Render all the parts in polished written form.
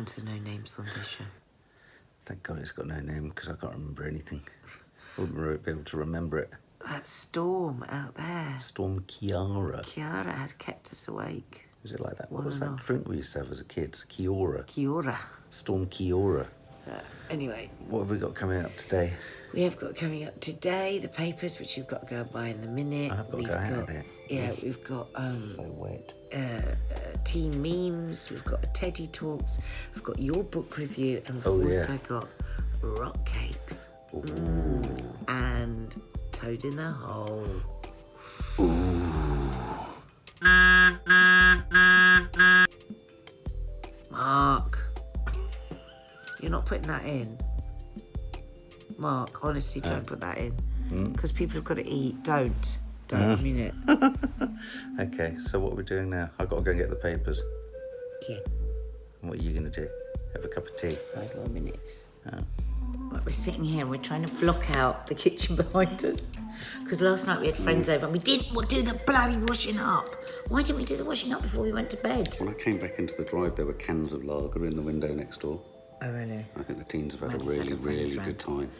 Welcome to the No Name Sunday show. Thank God it's got no name because I can't remember anything. I wouldn't be able to remember it. That storm out there. Storm Kiara. Kiara has kept us awake. Is it like that? What was that drink we used to have as a kid? Kiora. Kiora. Storm Kiora. Anyway. What have we got coming up today? We have got coming up today the papers, which you've got to go and buy in a minute. I've got to go out of it. Yeah, we've got so wet. teen memes. We've got a Teddy Talks. We've got your book review, and we've also got rock cakes. And Toad in the Hole. Mark, you're not putting that in. Mark, honestly, don't put that in. Because people have got to eat. Don't. I mean it. Okay, so what are we doing now? I've got to go and get the papers. Yeah. And what are you going to do? Have a cup of tea? 5 more minutes. Oh. Right, we're sitting here and we're trying to block out the kitchen behind us. Because last night we had friends over and we didn't do the bloody washing up. Why didn't we do the washing up before we went to bed? When I came back into the drive, there were cans of lager in the window next door. Oh, really? I think the teens have had a really good time.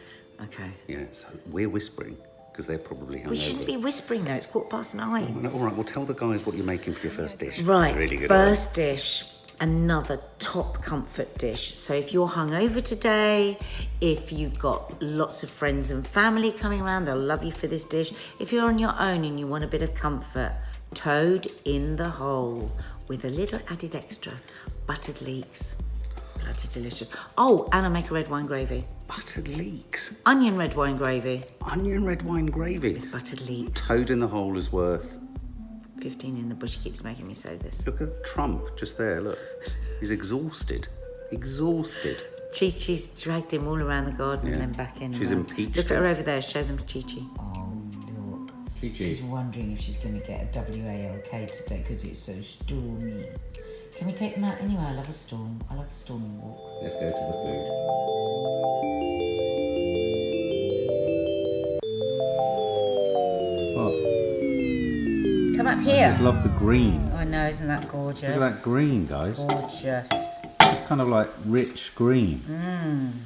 Okay. Yeah, so we're whispering because they're probably hungover. We shouldn't be whispering though, it's 9:15. Oh, no, all right, well tell the guys what you're making for your first dish. Right, it's really good. First dish, another top comfort dish. So if you're hungover today, if you've got lots of friends and family coming around, they'll love you for this dish. If you're on your own and you want a bit of comfort, Toad in the Hole with a little added extra, buttered leeks. Bloody delicious. Oh, and I make a red wine gravy. Buttered leeks? Onion red wine gravy. Onion red wine gravy? With buttered leeks. Toad in the Hole is worth 15 in the bush. He keeps making me say this. Look at Trump just there, look. He's exhausted. Exhausted. Chi-Chi's dragged him all around the garden and then back in. She's impeached Look at him. her over there. Show them Chi-Chi. Oh, look. Chi-Chi. She's wondering if she's going to get a WALK today because it's so stormy. Can we take them out anyway? I love a storm. I like a stormy walk. Let's go to the food. Oh, Come up I here. love the green. Oh, I know. Isn't that gorgeous? Look at that green, guys. Gorgeous. It's kind of like rich green.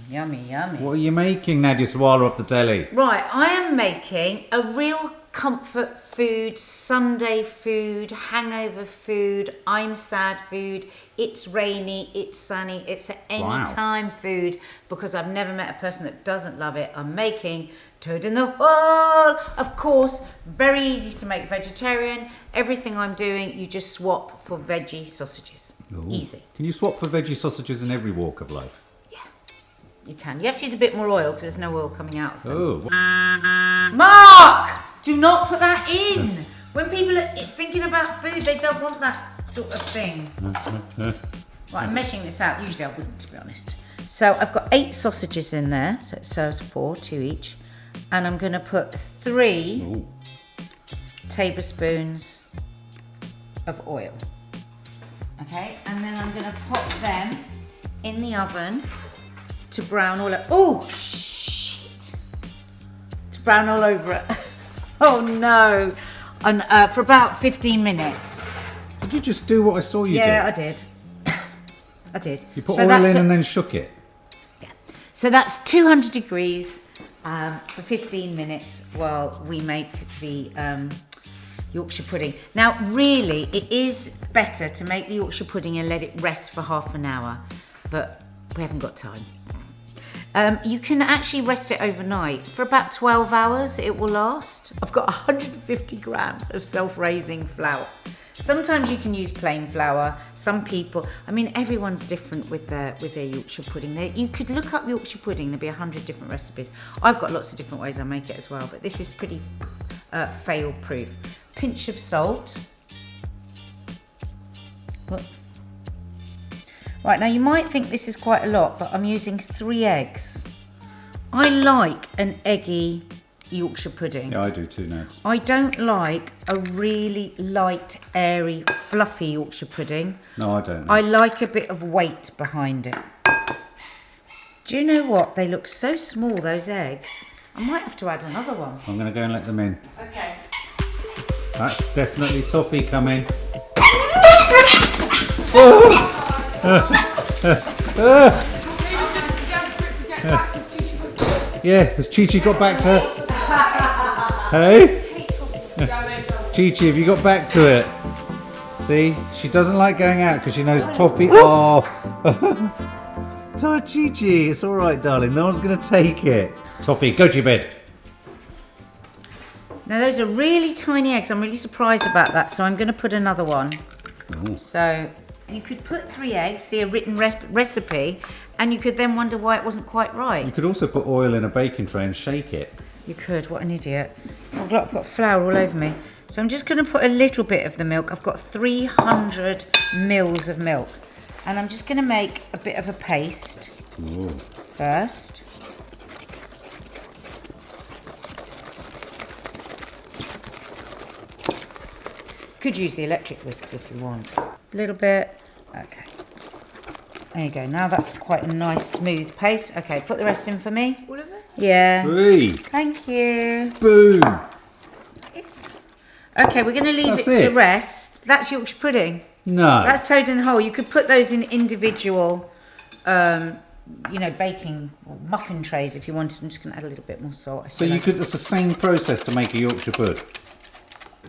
Yummy, yummy. What are you making, Nadia Sawalha off the telly? Right, I am making a real comfort food, Sunday food, hangover food, I'm sad food, it's rainy, it's sunny, it's an anytime food because I've never met a person that doesn't love it. I'm making Toad in the Hole. Of course, very easy to make vegetarian. Everything I'm doing, you just swap for veggie sausages. Ooh. Easy. Can you swap for veggie sausages in every walk of life? Yeah, you can. You have to use a bit more oil because there's no oil coming out of them. Oh. Mark! Do not put that in. When people are thinking about food, they don't want that sort of thing. Right, I'm measuring this out. Usually I wouldn't, to be honest. So I've got 8 sausages in there. So it serves 4, 2 each. And I'm going to put 3 tablespoons of oil. Okay, and then I'm going to pop them in the oven to brown all over. Oh, shit. To brown all over it. Oh no. And for about 15 minutes. Did you just do what I saw you do? Yeah, I did. I did. You put oil in and then shook it? Yeah. So that's 200 degrees for 15 minutes while we make the Yorkshire pudding. Now, really, it is better to make the Yorkshire pudding and let it rest for half an hour, but we haven't got time. You can actually rest it overnight. For about 12 hours, it will last. I've got 150 grams of self-raising flour. Sometimes you can use plain flour. Some people, I mean, everyone's different with their Yorkshire pudding. You could look up Yorkshire pudding. There'll be 100 different recipes. I've got lots of different ways I make it as well, but this is pretty fail-proof. Pinch of salt. Look. Right, now you might think this is quite a lot, but I'm using 3 eggs. I like an eggy Yorkshire pudding. Yeah, I do too now. I don't like a really light, airy, fluffy Yorkshire pudding. No, I don't. I like a bit of weight behind it. Do you know what? They look so small, those eggs. I might have to add another one. I'm going to go and let them in. Okay. That's definitely toffee coming. Yeah, has Chi-Chi got back to Hey? Chi-Chi, have you got back to it? See? She doesn't like going out because she knows Toffee... Oh! So Chi-Chi, it's alright darling, no one's going to take it. Toffee, go to your bed. Now those are really tiny eggs. I'm really surprised about that, so I'm going to put another one. Ooh. So you could put 3 eggs, see a written recipe, and you could then wonder why it wasn't quite right. You could also put oil in a baking tray and shake it. You could, what an idiot. Oh, look, I've got flour all over me. So I'm just going to put a little bit of the milk. I've got 300 mils of milk. And I'm just going to make a bit of a paste first. Could use the electric whisks if you want. A little bit. Okay. There you go. Now that's quite a nice smooth paste. Okay, put the rest in for me. All of it? Yeah. 3. Thank you. Boom. Okay, we're going to leave it to rest. That's Yorkshire pudding. No. That's toad in the hole. You could put those in individual, you know, baking or muffin trays if you wanted. I'm just going to add a little bit more salt. So you could, it's the same process to make a Yorkshire pud.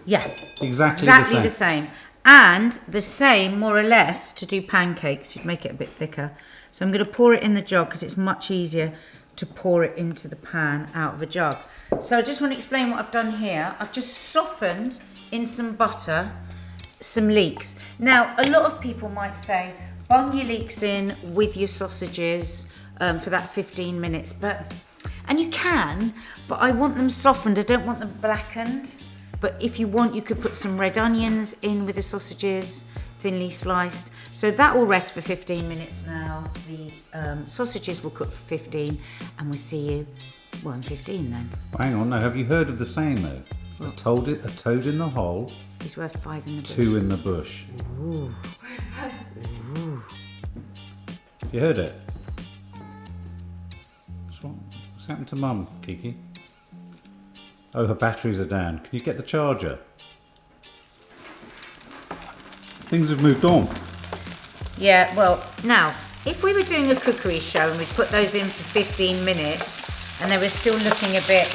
Yeah. Exactly the same. And the same, more or less, to do pancakes. You'd make it a bit thicker. So I'm going to pour it in the jug because it's much easier to pour it into the pan out of a jug. So I just want to explain what I've done here. I've just softened in some butter some leeks. Now, a lot of people might say, bung your leeks in with your sausages for that 15 minutes. And you can, but I want them softened. I don't want them blackened. But if you want, you could put some red onions in with the sausages, thinly sliced. So that will rest for 15 minutes now. The sausages will cook for 15, and we'll see you, well, in 15 then. Hang on, now have you heard of the saying though? A toad in the hole. He's worth 5 in the bush. 2 in the bush. Ooh. Ooh. You heard it? What's happened to Mum, Kiki? Oh, her batteries are down. Can you get the charger? Things have moved on. Yeah, well, now, if we were doing a cookery show and we put those in for 15 minutes and they were still looking a bit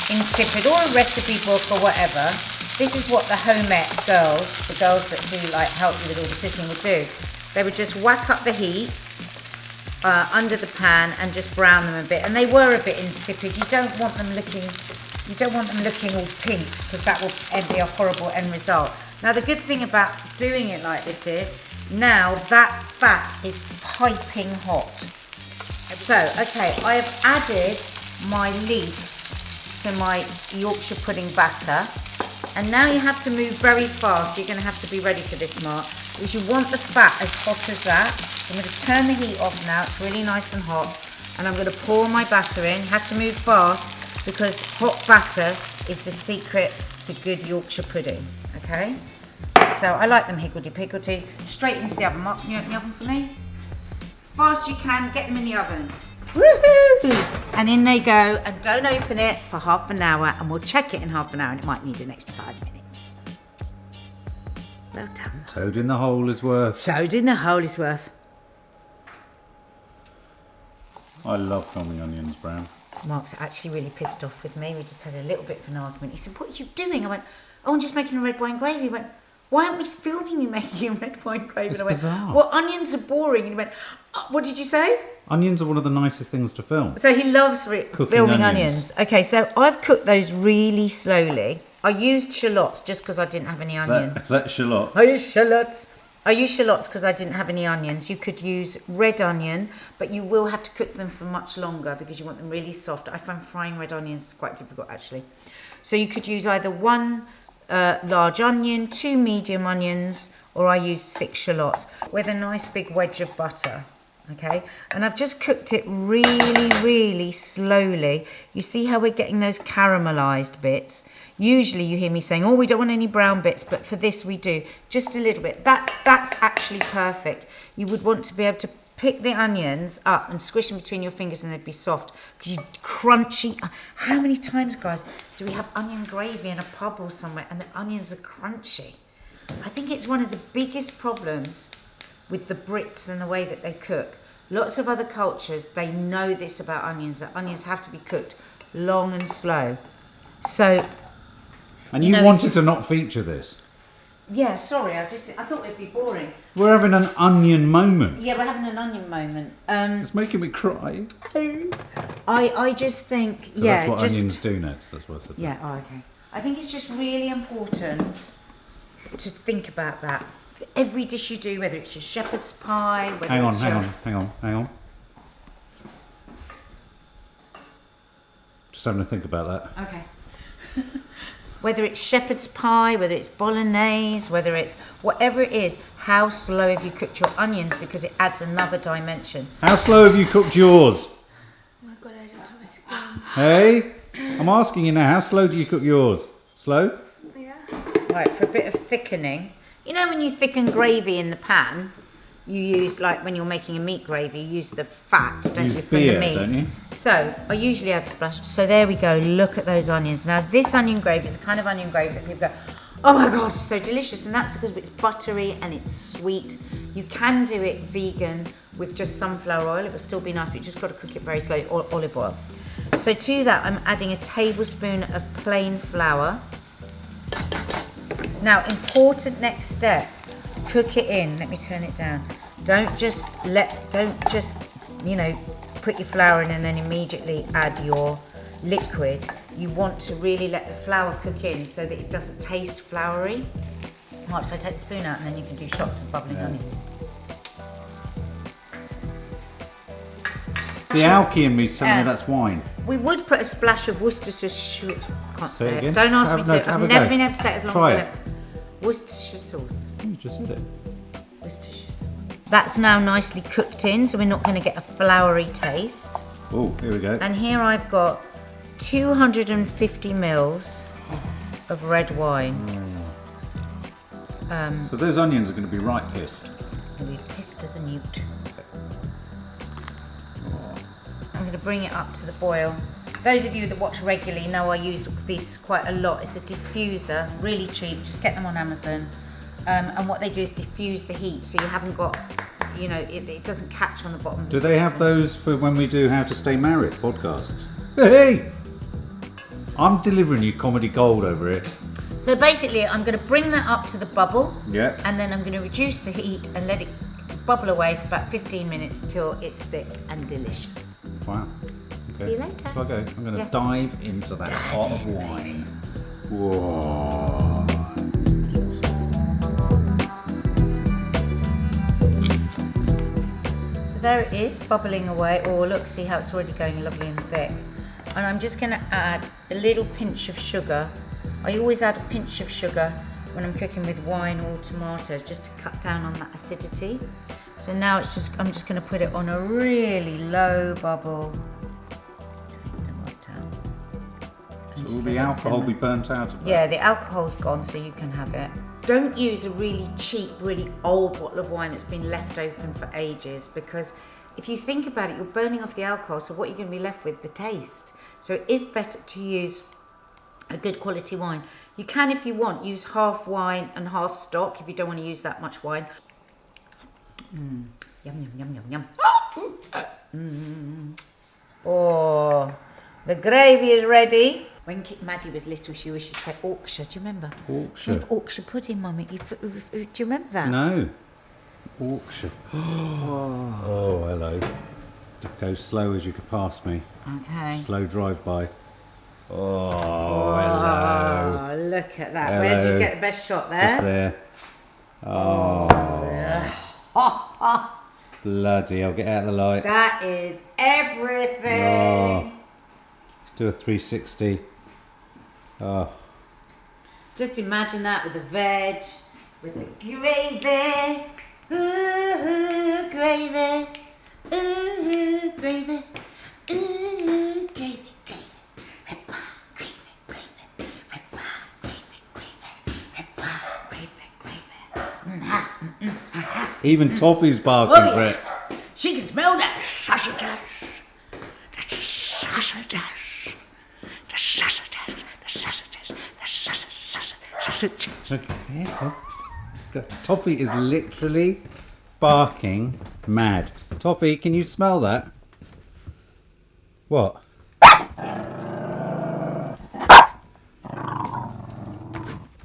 insipid, or a recipe book or whatever, this is what the home ec girls, the girls that do like help you with all the cooking would do. They would just whack up the heat under the pan and just brown them a bit. And they were a bit insipid. You don't want them looking all pink because that will be a horrible end result. Now the good thing about doing it like this is now that fat is piping hot. So, okay, I have added my leeks to my Yorkshire pudding batter, and now you have to move very fast. You're going to have to be ready for this, Mark, because you want the fat as hot as that. I'm going to turn the heat off now. It's really nice and hot, and I'm going to pour my batter in. You have to move fast because hot batter is the secret to good Yorkshire pudding. Okay, so I like them higgledy-piggledy. Straight into the oven. Mark, can you open the oven for me? Fast you can, get them in the oven. Woohoo! And in they go, and don't open it for half an hour, and we'll check it in half an hour, and it might need an extra 5 minutes. Well done. Toad in the hole is worth. Toad in the hole is worth. I love filming onions brown. Mark's actually really pissed off with me. We just had a little bit of an argument. He said, "What are you doing?" I went, "Oh, I'm just making a red wine gravy." He went, "Why aren't we filming you making a red wine gravy?" And I went, bizarre. "Well, onions are boring." And he went, "What did you say?" Onions are one of the nicest things to film. So he loves filming onions. Okay, so I've cooked those really slowly. I used shallots just because I didn't have any onions. Is that shallot? I use shallots. I use shallots because I didn't have any onions. You could use red onion, but you will have to cook them for much longer because you want them really soft. I find frying red onions quite difficult actually. So you could use either 1 large onion, 2 medium onions, or I used 6 shallots with a nice big wedge of butter. Okay, and I've just cooked it really, really slowly. You see how we're getting those caramelized bits? Usually you hear me saying, "Oh, we don't want any brown bits," but for this we do. Just a little bit. That's actually perfect. You would want to be able to pick the onions up and squish them between your fingers and they'd be soft because you crunchy. How many times, guys, do we have onion gravy in a pub or somewhere and the onions are crunchy? I think it's one of the biggest problems with the Brits and the way that they cook. Lots of other cultures, they know this about onions, that onions have to be cooked long and slow. So... And you wanted to not feature this? Yeah, sorry, I thought it'd be boring. We're having an onion moment. Yeah, we're having an onion moment. It's making me cry. I just think, So that's what onions do next, that's what I said. Yeah, okay. I think it's just really important to think about that. For every dish you do, whether it's your shepherd's pie, whether Hang it's on. Just having to think about that. Okay. Whether it's shepherd's pie, whether it's bolognese, whether it's whatever it is, how slow have you cooked your onions, because it adds another dimension. How slow have you cooked yours? Oh my god, I don't have a spoon. Hey? I'm asking you now, how slow do you cook yours? Slow? Yeah. Right, for a bit of thickening. You know when you thicken gravy in the pan, you use, like when you're making a meat gravy, you use the fat, don't Use you, from beer, the meat. don't you? So, I usually add a splash. So there we go, look at those onions. Now this onion gravy is the kind of onion gravy that people go, oh my god, it's so delicious. And that's because it's buttery and it's sweet. You can do it vegan with just sunflower oil. It will still be nice, but you just got to cook it very slowly, or olive oil. So to that, I'm adding a tablespoon of plain flour. Now, important next step, cook it in. Let me turn it down. Don't just, you know, put your flour in and then immediately add your liquid. You want to really let the flour cook in so that it doesn't taste floury. Right, so I take the spoon out and then you can do shots of bubbling honey. The alky in me's telling me that's wine. We would put a splash of Worcestershire. I can't say it. again. Don't ask me to. Have I've a never go. been able to say it as long Try as I it. live. Worcestershire sauce. You just said it. Worcestershire sauce. That's now nicely cooked in, so we're not going to get a floury taste. Oh, here we go. And here I've got 250 mils of red wine. So those onions are going to be right pissed. They'll be pissed as a newt. I'm going to bring it up to the boil. Those of you that watch regularly know I use this quite a lot. It's a diffuser, really cheap. Just get them on Amazon. And what they do is diffuse the heat, so you haven't got, you know, it doesn't catch on the bottom. Of the Do they have saucepan. those for when we do How to Stay Married podcast? Hey! I'm delivering you comedy gold over here. So basically, I'm going to bring that up to the bubble. Yeah. And then I'm going to reduce the heat and let it bubble away for about 15 minutes till it's thick and delicious. Wow. Okay. See you later. Shall I go? I'm going to Yeah. dive into that pot of wine. Whoa. So there it is, bubbling away. Oh, look, see how it's already going lovely and thick. And I'm just going to add a little pinch of sugar. I always add a pinch of sugar when I'm cooking with wine or tomatoes, just to cut down on that acidity. So now it's just, I'm just going to put it on a really low bubble. Will the alcohol be burnt out of that? Yeah, the alcohol's gone, so you can have it. Don't use a really cheap, really old bottle of wine that's been left open for ages, because if you think about it, you're burning off the alcohol, so what you're going to be left with, the taste. So it is better to use a good quality wine. You can, if you want, use half wine and half stock if you don't want to use that much wine. Yum, yum, yum, yum, yum. Oh, the gravy is ready. When Maddie was little, she used to say Yorkshire. Do you remember? Yorkshire. We have Yorkshire pudding, Mummy. Do you remember that? No. Yorkshire. Oh, hello. Go slow as you could pass me. Okay. Slow drive by. Oh, hello. Oh, look at that. Hello. Where did you get the best shot Just there? there. Oh. Bloody hell, get out of the light. That is everything. Oh. Do a 360. Oh. Just imagine that with the veg, with the gravy. Ooh, gravy. Ooh, gravy. Ooh, gravy, gravy. Red wine, gravy, gravy. Red wine, gravy, gravy. Red wine, gravy, gravy. Even Toffee's barking Oh, for yeah. it. She can smell that sausages. The sausages. The sausages. The sausages. The sausages. Look, yeah, Toffee is literally barking mad. Toffee, can you smell that? What?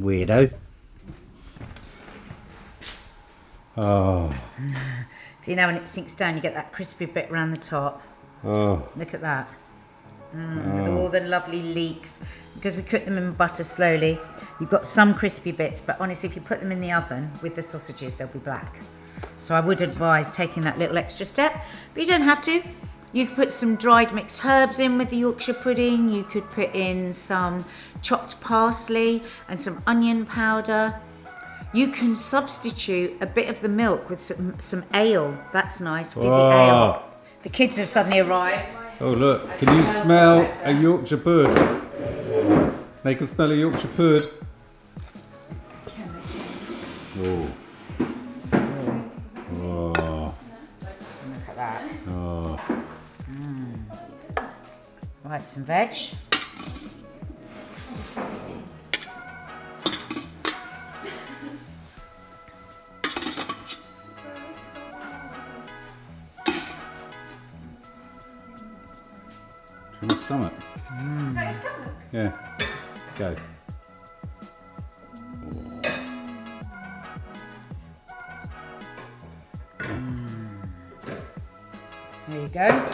Weirdo. Oh. See, now when it sinks down, you get that crispy bit around the top. Oh. Look at that. With all the lovely leeks. Because we cook them in butter slowly, you've got some crispy bits, but honestly, if you put them in the oven with the sausages, they'll be black. So I would advise taking that little extra step, but you don't have to. You could put some dried mixed herbs in with the Yorkshire pudding. You could put in some chopped parsley and some onion powder. You can substitute a bit of the milk with some ale. That's nice, fizzy ale. The kids have suddenly arrived. Oh look, can you smell a Yorkshire pud? They can smell a Yorkshire pud. Oh. Oh. Look at that. Oh. Right, some veg. In the stomach. Is that your stomach? Yeah. Go. There you go.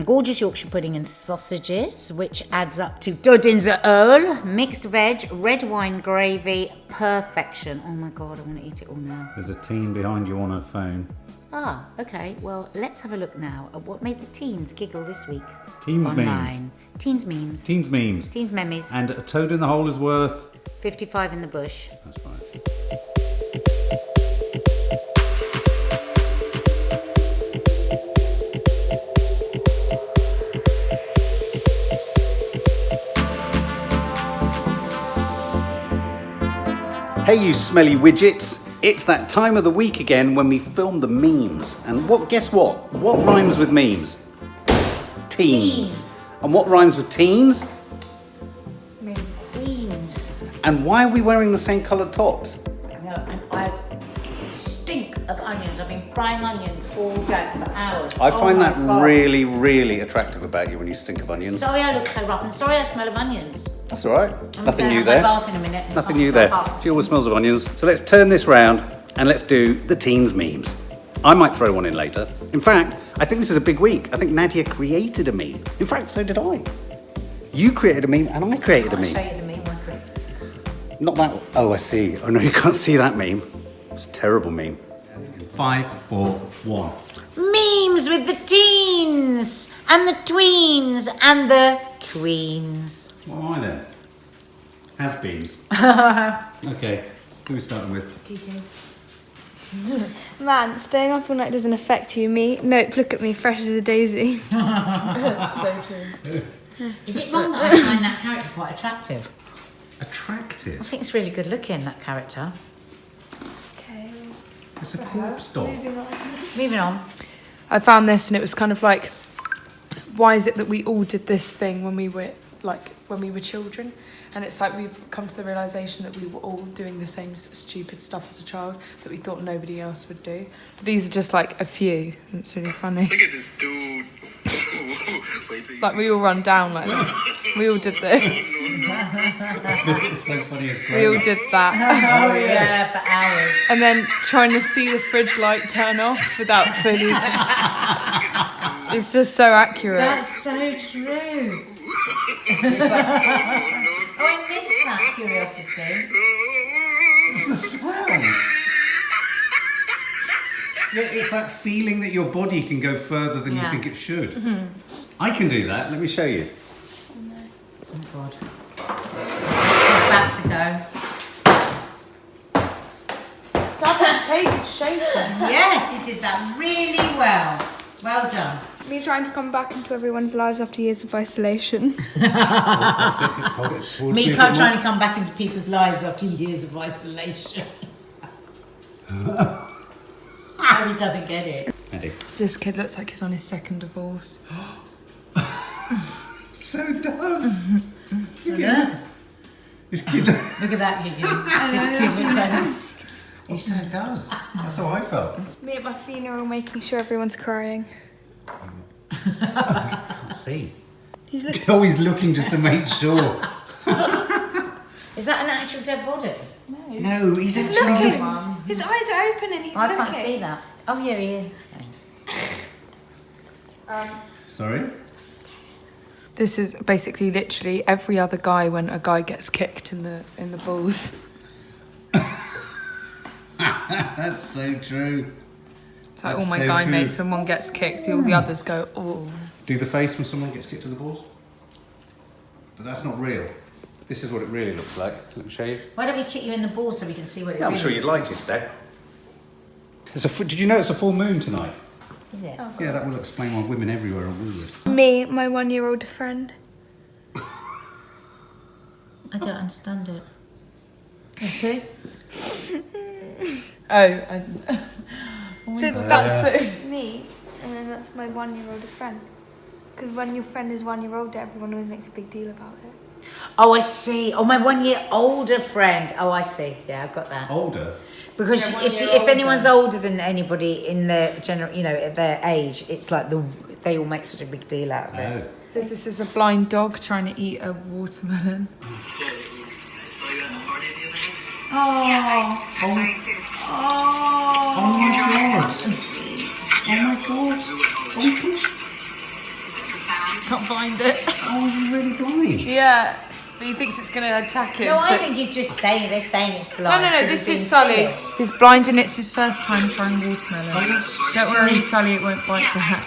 Gorgeous Yorkshire pudding and sausages, which adds up to duddins at Earl, mixed veg, red wine gravy, perfection. Oh my God, I want to eat it all now. There's a teen behind you on her phone. Ah, okay. Well, let's have a look now at what made the teens giggle this week. Teens memes. Online. Teens memes. Teens memes. Teens memes. And a toad in the hole is worth... 55 in the bush. That's right. Hey you smelly widgets, it's that time of the week again when we film the memes. And guess what? What rhymes with memes? Teens. And what rhymes with teens? Memes. And why are we wearing the same coloured tops? No, and I stink of onions. I've been frying onions all day for hours. I find my that God. really, really attractive about you when you stink of onions. Sorry I look so rough, and sorry I smell of onions. That's alright. I'm Nothing gonna new have my there. bath in a minute. Nothing Oh, new so there. hot. She always smells of onions. So let's turn this round and let's do the teens memes. I might throw one in later. In fact, I think this is a big week. I think Nadia created a meme. In fact, so did I. You created a meme and I created a I'll meme. show you the meme I created. Not that one. Oh, I see. Oh no, you can't see that meme. It's a terrible meme. 5, 4, 1. Memes with the teens and the tweens and the tweens. What am I then? Has-beens. Okay, who are we starting with? Man, staying up all night doesn't affect you. Me, nope, look at me, fresh as a daisy. That's so true. Is it wrong that I find that character quite attractive? I Attractive. think it's really good looking, that character. Okay, It's a corpse dog. Moving on. I found this and it was kind of like, why is it that we all did this thing when we were children? And it's like we've come to the realisation that we were all doing the same stupid stuff as a child that we thought nobody else would do. But these are just like a few. It's really funny. Look at this dude. Wait till you Like we all run down like that. We all did this. It's so funny. We all did that. Oh yeah, for hours. And then trying to see the fridge light turn off without fully... It's just so accurate. That's so true. Oh, I missed that curiosity. It's the sound. Yeah, it's that feeling that your body can go further than you Yeah. think it should. I can do that. Let me show you. Oh God. It's about to go. That's tape shaking. Yes, you did that really well. Well done. Me trying to come back into everyone's lives after years of isolation. Me trying to come back into people's lives after years of isolation. Andy doesn't get it. Andy. This kid looks like he's on his second divorce. So does. Look at This kid. that, Higgins. This kid looks like this. He said it does. That's how I felt. Me at my funeral making sure everyone's crying. I can't see. He's looking. Always looking just to make sure. Is that an actual dead body? No, he's He's actually looking. His eyes are open and he's I looking. can't see that. Oh, yeah, he is. Sorry? This is basically literally every other guy when a guy gets kicked in the balls. That's so true. It's like That's all my so guy true. mates, when one gets kicked, all the others go, oh. Do the face when someone gets kicked to the balls? But that's not real. This is what it really looks like. Let me show you. Why don't we kick you in the balls so we can see what it I'm really sure you'd looks like to today. Did you know it's a full moon tonight? Is it? Yeah, that will explain why women everywhere are weird. Me, my 1-year-old friend. I don't understand it. You see? So that's me, and then that's my 1-year-old friend. Because when your friend is 1 year older, everyone always makes a big deal about it. Oh, I see. Oh, my 1 year older friend. Oh, I see. Yeah, I've got that. Older? Because Yeah, 1 year if anyone's older. older than anybody in their general, at their age, it's like they all make such a big deal out of it. Oh. This is a blind dog trying to eat a watermelon. Oh my god! Oh my god! Oh, he Can't find it. oh, is he really blind? Yeah, but he thinks it's going to attack him. No, so- I think he's just saying it's blind. No, 'cause this he's is being Sully. silly. He's blind and it's his first time trying watermelon. Don't worry, Sully, it won't bite back.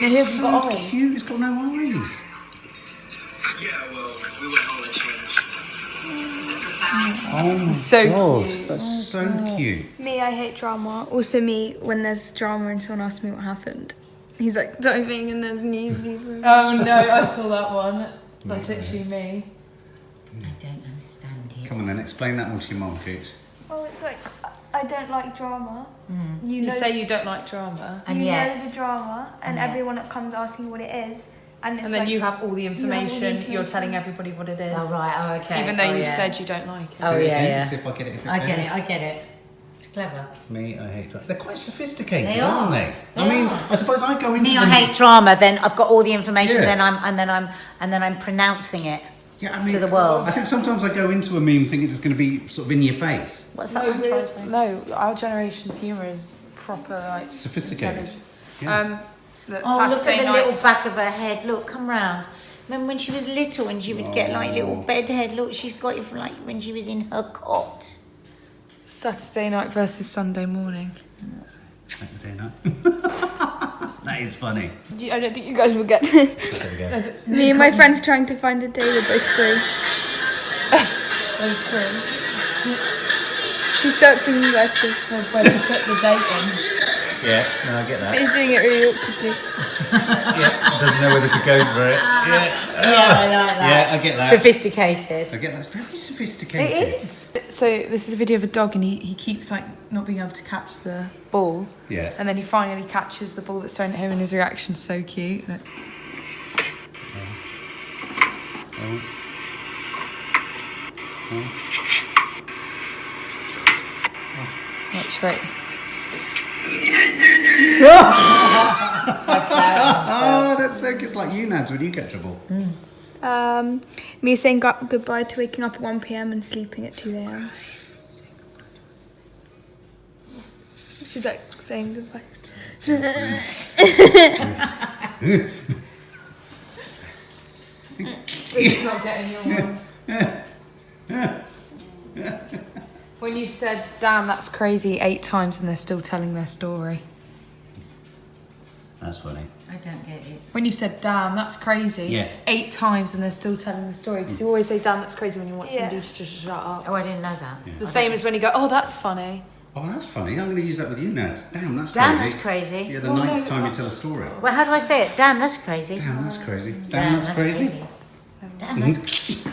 No, he hasn't got eyes. Cute, he's got no eyes. Yeah, well, we were all at Oh my So god, cute. that's so cute. Me, I hate drama. Also me, when there's drama and someone asks me what happened. He's like diving and there's news people. Oh no, I saw that one. That's literally me. I don't understand it. Come on then, explain that all to your mum, Coots. Oh, it's like, I don't like drama. You You know, say you don't like drama, And you yet- know the drama, and yet- everyone that comes asking what it is. And it's and then like, you have all the you have all the information. You're information. telling everybody what it is, Oh, right. Oh, okay. even though oh, you yeah. said you don't like it. Oh, Say it yeah, again, yeah. See if I get it. a bit I get better. it. I get it. It's clever. Me, I hate drama. They're quite sophisticated, They aren't are. they? They I mean, are. I suppose I go into Me, I them- hate drama. Then I've got all the information. Yeah. Then I'm pronouncing it. Yeah, I mean, to the world. I think sometimes I go into a meme thinking it's going to be sort of in your face. What's that No, one? Tries me? no, our generation's humour is proper, like Sophisticated. intelligent. Yeah. That Oh, look Saturday at the night. little back of her head. Look, come round. Remember when she was little and she would get like little bed head? Look, she's got it from like when she was in her cot. Saturday night versus Sunday morning. Saturday night. That is funny. I don't think you guys will get this. There we go. Me and my friends trying to find a day we're both free. So cool. He's searching where to, Where to put the date in. Yeah, no, I get but that. he's doing it really awkwardly. Yeah, doesn't know whether to go for it. Yeah, Yeah, I like that. yeah, I get that. Sophisticated. I get that. It's very sophisticated. It is. So this is a video of a dog and he keeps like not being able to catch the ball. Yeah. And then he finally catches the ball that's thrown at him and his reaction's so cute. Look. Oh. Watch, right. Oh, that's so good. It's like you, Nads, when you catch a ball. Me saying goodbye to waking up at 1 PM and sleeping at 2 AM. She's like saying goodbye. He's not getting your ones. When you said, damn, that's crazy 8 times and they're still telling their story. That's funny. I don't get it. When you've said, damn, that's crazy, Yeah. 8 times and they're still telling the story. Because you always say, damn, that's crazy when you want somebody Yeah. to just shut up. Oh, I didn't know that. The same as when you go, oh, that's funny. Oh, that's funny. I'm going to use that with you, Nads. Damn, that's Damn, crazy. that's crazy. Yeah, the ninth time you tell a story. Well, how do I say it? Damn, that's crazy. Damn, that's crazy. Damn, that's crazy. Damn, that's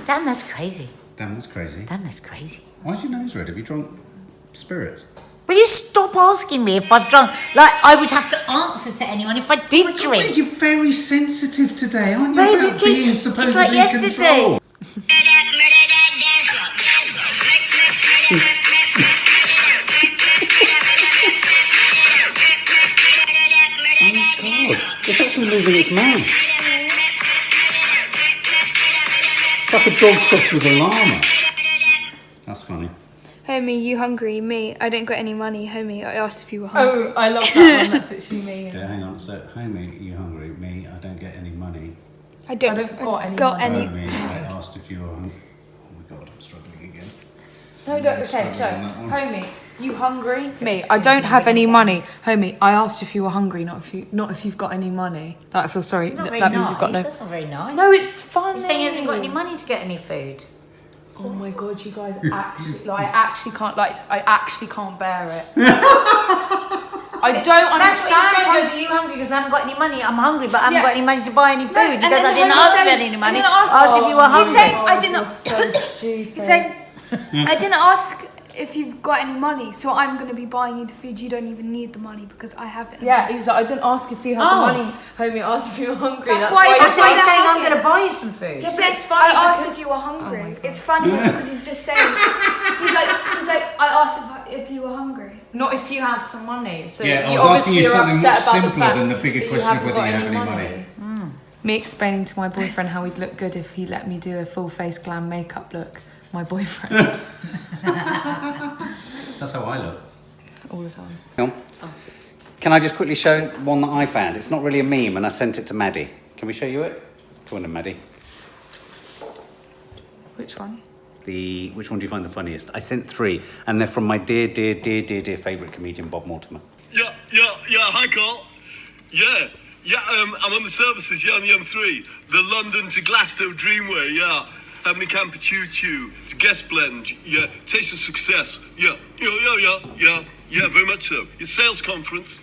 damn, that's crazy. Damn, that's crazy. Damn, that's crazy. Why's your nose red? Have you drunk spirits? Will you stop asking me if I've drunk? Like, I would have to answer to anyone if I did drink. You're very sensitive today, aren't you? Baby, About being it's supposedly like yesterday. controlled. It's actually moving its mouth. It's like a dog crossed with a llama. That's funny. Homie, you hungry? Me, I don't got any money. Homie, I asked if you were hungry. Oh, I love that one. That's literally me. Yeah, hang on a sec. Homie, you hungry? Me, I don't get any money. I don't got any. Homie, I asked if you were hungry. Oh my god, I'm struggling again. No, okay, so, homie, you hungry? Me, I don't have any money. Homie, I asked if you were hungry, not if you've got any money. Like, I feel sorry. It's not very that nice. means you've got no. That's not very nice. No, it's funny. He's saying he hasn't got any money to get any food. Oh my god, you guys actually, like, I actually can't bear it. I don't understand. That's what he said. Goes, are you hungry? Because I haven't got any money. I'm hungry, but I haven't got any money to buy any food. Because I didn't ask you any money. I asked if you were hungry. He's saying I didn't. So stupid. He's saying I didn't ask if you've got any money, so I'm going to be buying you the food. You don't even need the money because I have it. Yeah, he was like, I didn't ask if you had the money, homie. I asked if you were hungry. That's why That's why he's saying I'm hungry. going to buy you some food. Yeah, but it's funny. I asked if you were hungry. It's funny because he's just saying. He's like, I asked if you were hungry. Not if you have some money. So Yeah, I you was asking you obviously are something much upset about simpler fact than the bigger that question of haven't whether got you have any money. Me explaining to my boyfriend how he'd look good if he let me do a full face glam makeup look. My boyfriend. That's how I look. All the time. Can I just quickly show one that I found? It's not really a meme, and I sent it to Maddie. Can we show you it? Go on then, Maddie. Which one? Which one do you find the funniest? I sent 3, and they're from my dear favourite comedian, Bob Mortimer. Yeah, hi Carl. I'm on the services, on the M3. The London to Glasgow Dreamway, Having a camper choo-choo. It's a guest blend, Taste of success, Yeah, very much so. It's sales conference,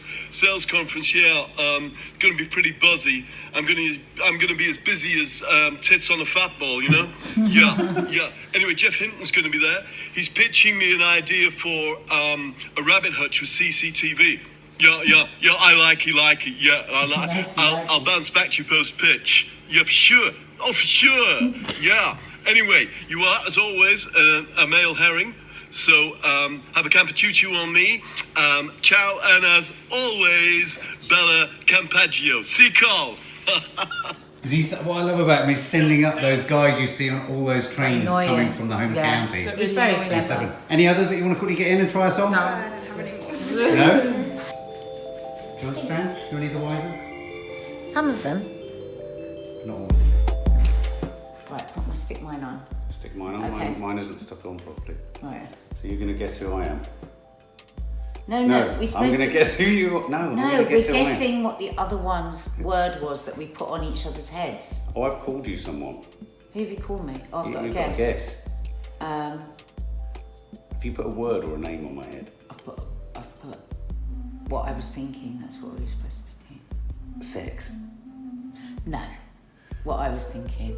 going to be pretty buzzy. I'm going to be as busy as tits on a fat ball, Yeah. Anyway, Jeff Hinton's going to be there. He's pitching me an idea for a rabbit hutch with CCTV. Yeah, I like it, yeah. I'll bounce back to you post-pitch. Yeah, for sure. Oh, for sure. Yeah. Anyway, you are, as always, a male herring. So, have a camper-choo-choo on me. Ciao, and as always, Bella Campaggio. See Carl. What I love about him is sending up those guys you see on all those trains Annoying. coming from the home counties. He's very clever. Any others that you want to quickly get in and try us on? No. No? Do you understand? You any the wiser? Some of them. Not all of them. Right, I'll stick mine on. Stick mine on. Okay. Mine isn't stuck on properly. Right. So you're going to guess who I am? No, I'm we're supposed going to guess who you are. No, I'm No, going to guess we're who I am. guessing what the other one's word was that we put on each other's heads. Oh, I've called you someone. Who have you called me? Oh, I've got a You've got guess. to guess. Um, If you put a word or a name on my head. I've put what I was thinking. That's what we were supposed to be doing. Sex. No, what I was thinking.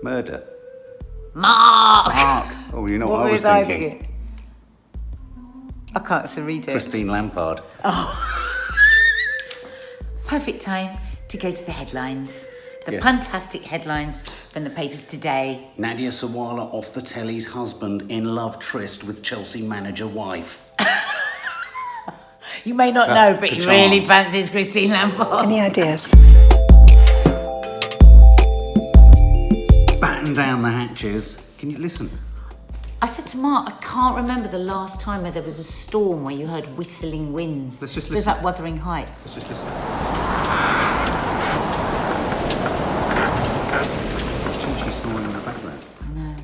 Murder. Mark! Oh, you know What what I was was I thinking? thinking? I can't so read it. Christine Lampard. Perfect time to go to the headlines. The Yeah. fantastic headlines from the papers today. Nadia Sawalha off the telly's husband in love tryst with Chelsea manager wife. You may not know, but he perchance. really fancies Christine Lampard. Any ideas? Batten down the hatches. Can you listen? I said to Mark, I can't remember the last time where there was a storm where you heard whistling winds. Let's just There's listen. that Wuthering Heights. Just listen. She's snoring in the background. I know.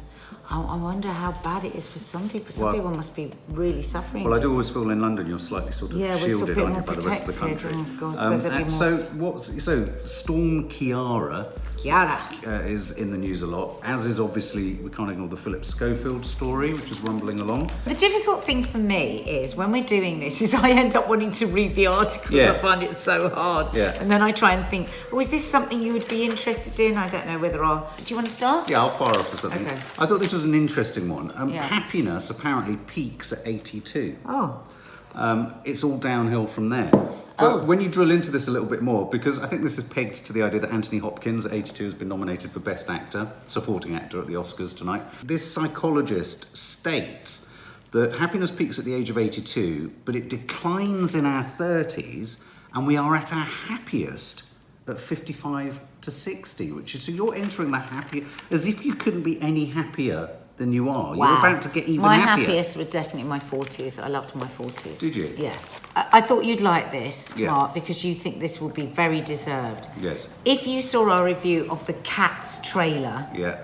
I wonder how bad it is for some people. Some Well- people must be really suffering. Well, I do always feel in London you're slightly sort of Yeah, we're sort of a shielded, bit aren't you, more by the rest of the protected. country. Oh, God, I suppose there'd be more- So Storm Kiara Kiara. is in the news a lot, as is obviously, we can't ignore the Philip Schofield story, which is rumbling along. The difficult thing for me is when we're doing this is I end up wanting to read the articles. Yeah. I find it so hard. Yeah. And then I try and think, oh, is this something you would be interested in? I don't know whether I'll... Do you want to start? Yeah, I'll fire off for something. Okay. I thought this was an interesting one. Yeah. Happiness apparently peaks at 82. Oh. It's all downhill from there. But when you drill into this a little bit more, because I think this is pegged to the idea that Anthony Hopkins at 82 has been nominated for Best Actor, Supporting Actor at the Oscars tonight. This psychologist states that happiness peaks at the age of 82, but it declines in our 30s, and we are at our happiest at 55 to 60, which is, so you're entering the happier, as if you couldn't be any happier than you are. Wow. You're about to get even my happier. happiest were definitely my 40s. I loved my 40s. Did you? Yeah. I thought you'd like this, Yeah. Mark, because you think this will be very deserved. Yes. If you saw our review of the Cats trailer, Yeah.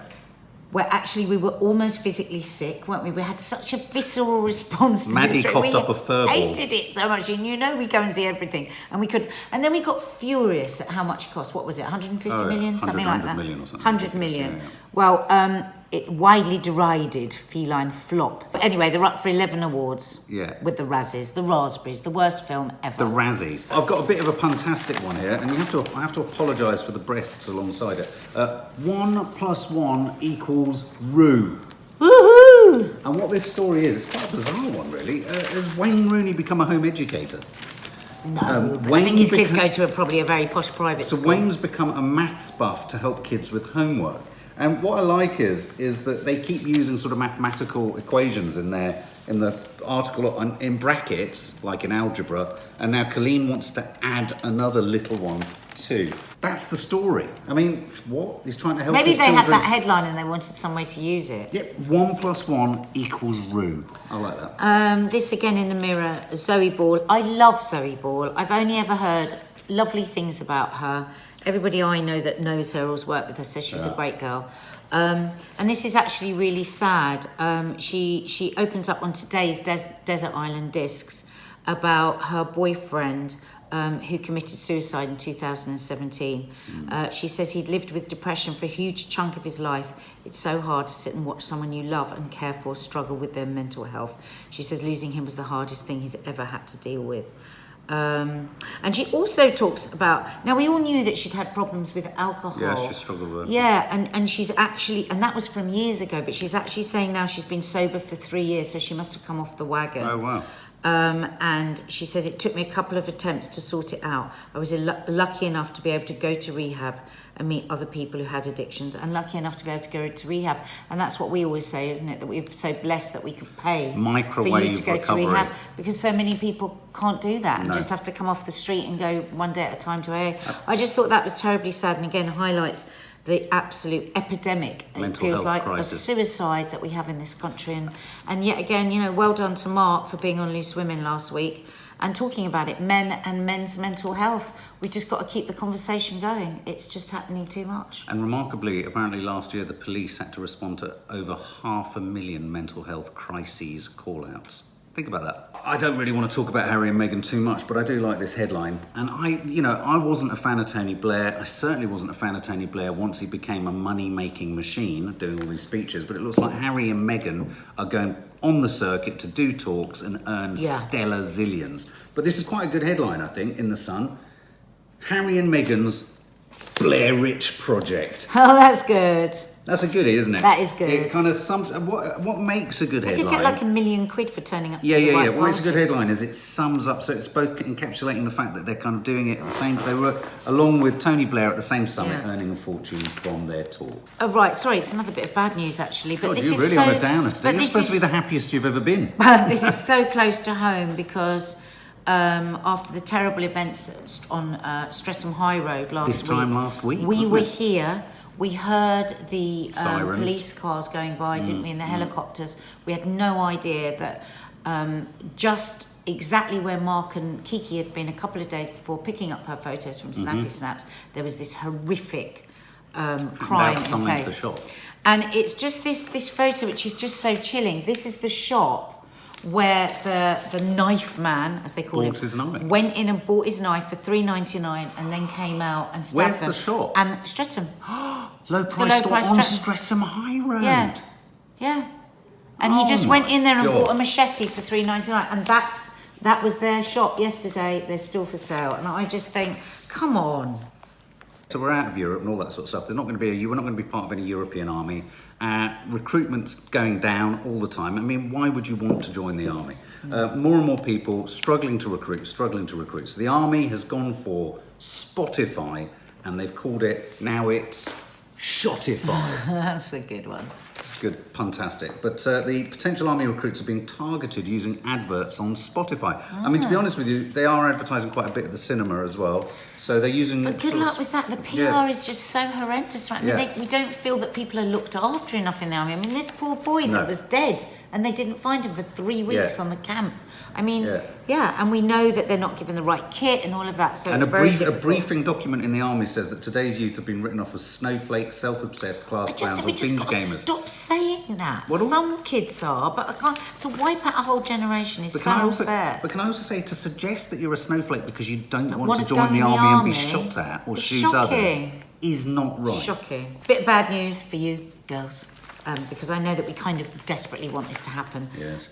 where actually we were almost physically sick, weren't we? We had such a visceral response to Maddie this trailer. coughed up a fur ball. hated it so much, and we go and see everything, and we could, and then we got furious at how much it cost. What was it? 150 Oh, yeah. million, something like 100 that. million or something. 100 million. Yeah, yeah. Well, it widely derided feline flop. But anyway, they're up for 11 awards. Yeah. With the Razzies, the Raspberries, the worst film ever. The Razzies. I've got a bit of a puntastic one here, and I have to apologise for the breasts alongside it. 1 + 1 = Roo. Woohoo! And what this story is, it's quite a bizarre one, really. Has Wayne Rooney become a home educator? No, I Wayne think his kids beca- go to probably a very posh private So school. Wayne's become a maths buff to help kids with homework. And what I like is that they keep using sort of mathematical equations in the article in brackets, like in algebra, and now Colleen wants to add another little one too. That's the story. I mean, what? He's trying to help Maybe his they had children. that headline and they wanted some way to use it. Yep, 1 + 1 = Roo. I like that. This again in the Mirror, Zoe Ball. I love Zoe Ball. I've only ever heard lovely things about her. Everybody I know that knows her or's worked with her says she's a great girl. And this is actually really sad. She opens up on today's Desert Island Discs about her boyfriend who committed suicide in 2017. She says he'd lived with depression for a huge chunk of his life. It's so hard to sit and watch someone you love and care for struggle with their mental health. She says losing him was the hardest thing he's ever had to deal with. And she also talks about, now we all knew that she'd had problems with alcohol. Yeah, she struggled with it. Yeah, and she's actually, and that was from years ago, but she's actually saying now she's been sober for 3 years, so she must have come off the wagon. Oh, wow. And she says, it took me a couple of attempts to sort it out. I was lucky enough to be able to go to rehab and meet other people who had addictions, and lucky enough to be able to go to rehab. And that's what we always say, isn't it? That we're so blessed that we could pay for you Microwave to go recovery. to rehab, because so many people can't do that and No. just have to come off the street and go one day at a time to AA. I just thought that was terribly sad, and again highlights the absolute epidemic, it Mental feels health like, crisis. of suicide that we have in this country. And yet again, well done to Mark for being on Loose Women last week and talking about it, men and men's mental health. We've just got to keep the conversation going. It's just happening too much. And remarkably, apparently last year the police had to respond to over 500,000 mental health crises call-outs. Think about that. I don't really want to talk about Harry and Meghan too much, but I do like this headline. And I wasn't a fan of Tony Blair. I certainly wasn't a fan of Tony Blair once he became a money-making machine doing all these speeches. But it looks like Harry and Meghan are going on the circuit to do talks and earn stellar zillions. But this is quite a good headline, I think, in The Sun. Harry and Meghan's Blairwitch project. Oh, that's good. That's a goodie, isn't it? That is good. It kind of sums what makes a good I could headline. get like £1 million for turning up to the Yeah. right What makes a good party. headline is it sums up, so it's both encapsulating the fact that they're kind of doing it at the same. They were along with Tony Blair at the same summit, Yeah. earning a fortune from their talk. Oh, right, sorry, it's another bit of bad news actually. But God, this you're is really so, on a downer today. but You're this supposed to be is- the happiest you've ever been. This is so close to home because after the terrible events on Streatham High Road last week, we wasn't were it? here. We heard the Sirens. police cars going by, didn't we, in the helicopters. We had no idea that just exactly where Mark and Kiki had been a couple of days before, picking up her photos from Snappy Snaps, there was this horrific crime in Outside place. the shop. And it's just this photo, which is just so chilling. This is the shop where the knife man, as they call Bought him, his knife. went in and bought his knife for $3.99 and then came out and stabbed Where's them. the shop? And Streatham. Low price store price on Streatham. Streatham High Road. Yeah. And he Oh just went in there and my bought God. a machete for $3.99, and that was their shop yesterday. They're still for sale, and I just think, come on. So we're out of Europe and all that sort of stuff. We're not going to be part of any European army. Recruitment's going down all the time. I mean, why would you want to join the army? More and more people struggling to recruit. So the army has gone for Spotify, and they've called it, now it's Shotify. That's a good one. It's good, fantastic. But the potential army recruits are being targeted using adverts on Spotify. I mean, to be honest with you, they are advertising quite a bit at the cinema as well. So they're using... But good luck with that. The PR is just so horrendous, right? I mean, we don't feel that people are looked after enough in the army. I mean, this poor boy that was dead and they didn't find him for 3 weeks on the camp. I mean, and we know that they're not given the right kit and all of that, so and it's very difficult. A briefing document in the army says that today's youth have been written off as snowflakes, self-obsessed, class clowns, or binge gamers. Stop saying that. Some kids are, but I can't. To wipe out a whole generation is so unfair. But can I also say, to suggest that you're a snowflake because you don't want to join the army and be shot at or shoot others is not right. Shocking. Bit of bad news for you girls. Because I know that we kind of desperately want this to happen. Yes.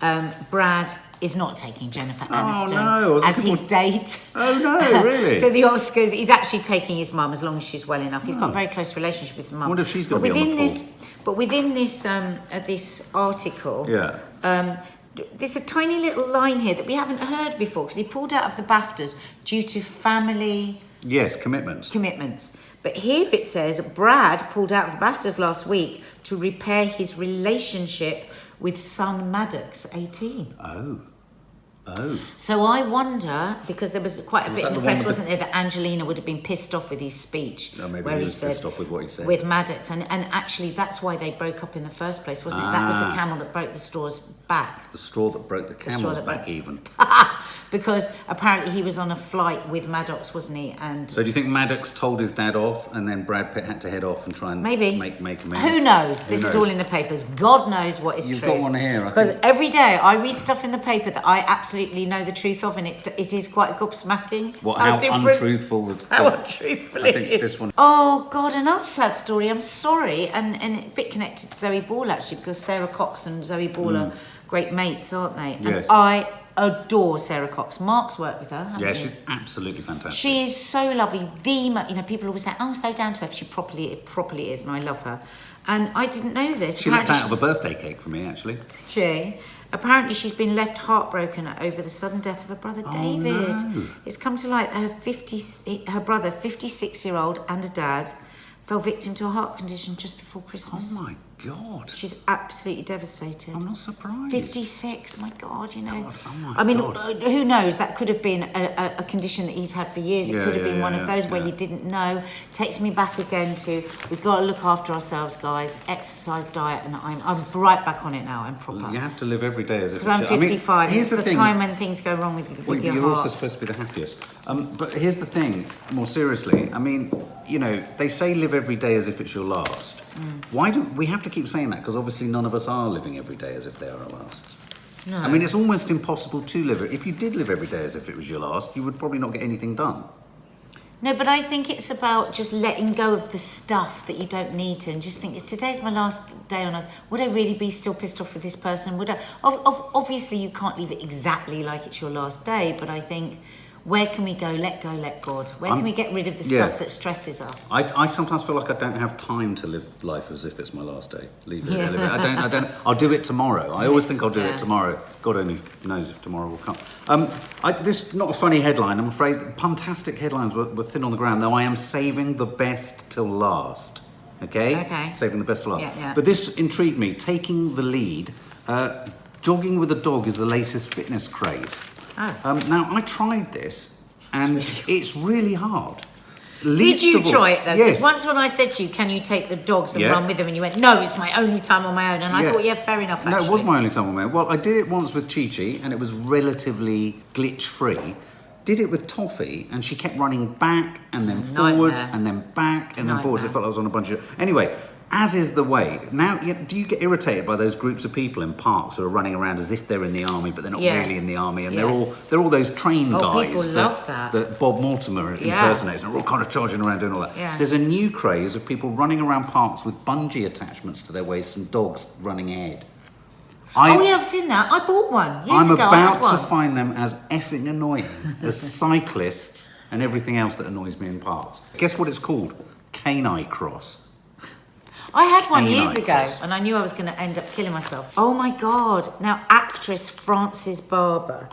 Brad is not taking Jennifer Aniston as his date. Oh no, really? To the Oscars. He's actually taking his mum as long as she's well enough. He's got a very close relationship with his mum. I wonder if she's going to be on the pool. But within this this article, there's a tiny little line here that we haven't heard before because he pulled out of the BAFTAs due to family... Yes, commitments. But here it says Brad pulled out of the BAFTAs last week to repair his relationship with son Maddox, 18. Oh. So I wonder, because there was quite a bit in the press, wasn't there, that Angelina would have been pissed off with his speech. Oh, maybe he was pissed off with what he said. With Maddox. And actually, that's why they broke up in the first place, wasn't it? That was the camel that broke the straw's back. The straw that broke the camel's back even. Because apparently he was on a flight with Maddox, wasn't he? And so do you think Maddox told his dad off and then Brad Pitt had to head off and try and make amends? Who knows? This is all in the papers. God knows what is true. You've got one here. Because every day I read stuff in the paper that I absolutely know the truth of, and it is quite gobsmacking. How untruthful. How untruthful it is. This one. Oh God, another sad story. I'm sorry, and a bit connected to Zoe Ball actually, because Sarah Cox and Zoe Ball are great mates, aren't they? Yes. And I adore Sarah Cox. Mark's worked with her. Yeah, she's absolutely fantastic. She is so lovely. People always say, "Oh, so down to earth." She properly is, and I love her. And I didn't know this. She looked out of a birthday cake for me, actually. Apparently, she's been left heartbroken over the sudden death of her brother David. No. It's come to light that her brother, 56-year-old, and a dad, fell victim to a heart condition just before Christmas. Oh my God. She's absolutely devastated. I'm not surprised. 56, my God, you know. God, oh my God. Who knows? That could have been a condition that he's had for years. It could have been one of those where you didn't know. Takes me back again to, we've got to look after ourselves, guys. Exercise, diet, and I'm right back on it now. I'm proper. Well, you have to live every day as if it's... Because I'm 55. Here's it's the time when things go wrong with your you're heart. also supposed to be the happiest. But here's the thing, more seriously. I mean, you know, they say live every day as if it's your last. Why do we have to keep saying that? Because obviously none of us are living every day as if they are our last. No. I mean, it's almost impossible to live it. If you did live every day as if it was your last, you would probably not get anything done. No, but I think it's about just letting go of the stuff that you don't need to, and just think, today's my last day on earth. Would I really be still pissed off with this person? Would I? Obviously, you can't leave it exactly like it's your last day, but I think, where can we go, let God? Where can we get rid of the stuff that stresses us? I sometimes feel like I don't have time to live life as if it's my last day. Leave it. I don't. I'll do it tomorrow. I always think I'll do it tomorrow. God only knows if tomorrow will come. This not a funny headline. I'm afraid puntastic headlines were thin on the ground, though I am saving the best till last. Okay? Saving the best till last. Yeah. But this intrigued me. Taking the lead, jogging with a dog is the latest fitness craze. Now, I tried this, and it's really hard. Did you try it, though? Yes. Once when I said to you, can you take the dogs and run with them, and you went, no, it's my only time on my own. And I thought, fair enough, actually. No, it was my only time on my own. Well, I did it once with Chi-Chi, and it was relatively glitch-free. Did it with Toffee, and she kept running back, and then forwards, and then back, and then forwards. It felt like I was on a bunch of... Anyway... As is the way. Now, do you get irritated by those groups of people in parks who are running around as if they're in the army, but they're not really in the army, and they're all those train guys people love that Bob Mortimer impersonates, and they're all kind of charging around doing all that. Yeah. There's a new craze of people running around parks with bungee attachments to their waist and dogs running ahead. I've seen that. I bought one years ago. I'm about to find them as effing annoying as cyclists and everything else that annoys me in parks. Guess what it's called? Canine cross. I had one years ago, and I knew I was going to end up killing myself. Oh my God. Now, actress Frances Barber.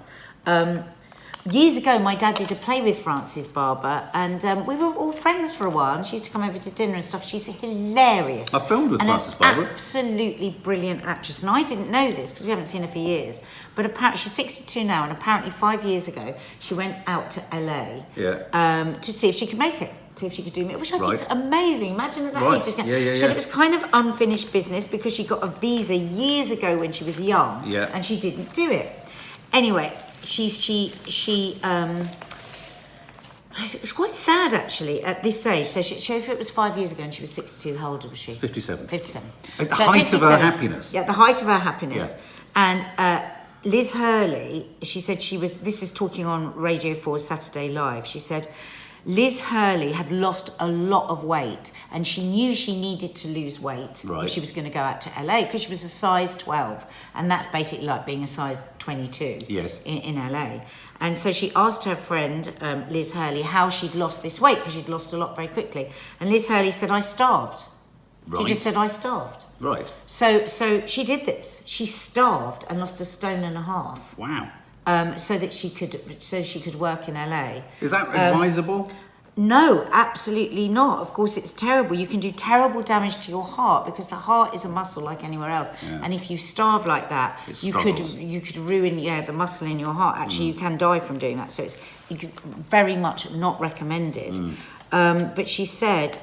years ago, my dad did a play with Frances Barber, and we were all friends for a while. And she used to come over to dinner and stuff. She's hilarious. I filmed with and Frances Barber. Absolutely brilliant actress. And I didn't know this because we haven't seen her for years. But apparently, she's 62 now, and apparently 5 years ago, she went out to LA to see if she could make it. See if she could do it, which I think is amazing. Imagine at that age. She said it was kind of unfinished business because she got a visa years ago when she was young, and she didn't do it. Anyway, it's quite sad actually at this age. So if it was 5 years ago and she was 62, how old was she? 57. 57. At the height of her happiness. Yeah, the height of her happiness. Yeah. And Liz Hurley, she said this is talking on Radio 4's Saturday Live, she said, Liz Hurley had lost a lot of weight and she knew she needed to lose weight if she was going to go out to LA because she was a size 12 and that's basically like being a size 22 in LA. And so she asked her friend, Liz Hurley, how she'd lost this weight because she'd lost a lot very quickly. And Liz Hurley said, I starved. She just said, I starved. Right. So she did this. She starved and lost 1.5 stone. Wow. So she could work in LA. Is that advisable? No, absolutely not. Of course, it's terrible. You can do terrible damage to your heart because the heart is a muscle like anywhere else. Yeah. And if you starve like that, you could ruin the muscle in your heart. Actually, you can die from doing that. So it's very much not recommended. But she said